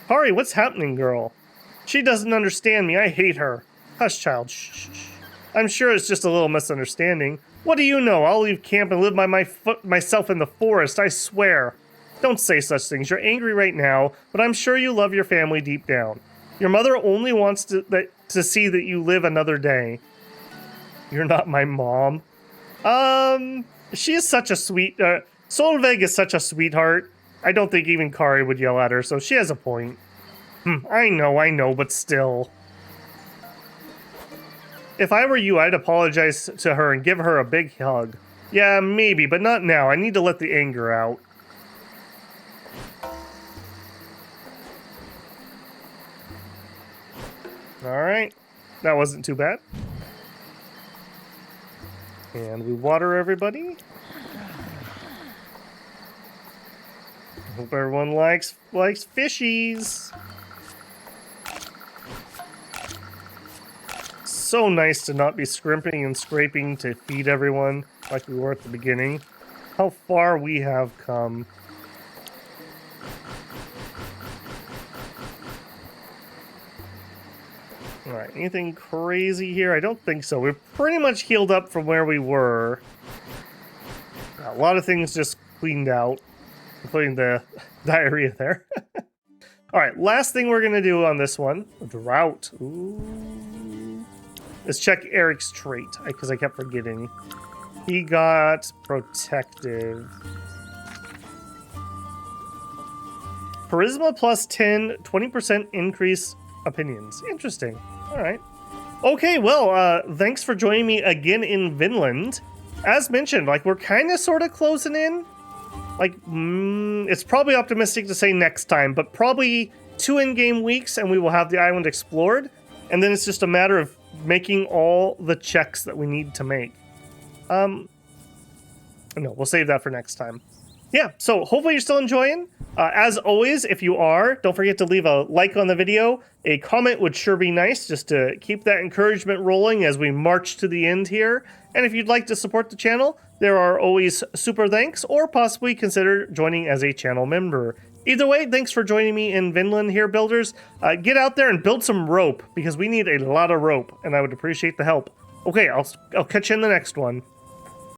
A: Kari, what's happening, girl? She doesn't understand me. I hate her. Hush, child. Shh, shh, shh. I'm sure it's just a little misunderstanding. What do you know? I'll leave camp and live by myself in the forest, I swear. Don't say such things. You're angry right now, but I'm sure you love your family deep down. Your mother only wants to see that you live another day. You're not my mom. She is such a sweet... Solveig is such a sweetheart. I don't think even Kari would yell at her, so she has a point. I know, but still. If I were you, I'd apologize to her and give her a big hug. Yeah, maybe, but not now. I need to let the anger out. Alright. That wasn't too bad. And we water everybody. Hope everyone likes fishies. So nice to not be scrimping and scraping to feed everyone like we were at the beginning. How far we have come. Alright, anything crazy here? I don't think so. We're pretty much healed up from where we were. A lot of things just cleaned out, including the diarrhea there. Alright, last thing we're going to do on this one. Drought. Ooh. Let's check Eric's trait, because I kept forgetting. He got protective. Charisma plus 10, 20% increase opinions. Interesting. Alright. Okay, well, thanks for joining me again in Vinland. As mentioned, like, we're kind of sort of closing in. Like, it's probably optimistic to say next time, but probably 2 in-game weeks and we will have the island explored. And then it's just a matter of making all the checks that we need to make. No, we'll save that for next time. Yeah, so hopefully you're still enjoying. As always, if you are, don't forget to leave a like on the video. A comment would sure be nice, just to keep that encouragement rolling as we march to the end here. And if you'd like to support the channel, there are always super thanks, or possibly consider joining as a channel member. Either way, thanks for joining me in Vinland here, builders. Get out there and build some rope, because we need a lot of rope, and I would appreciate the help. Okay, I'll catch you in the next one.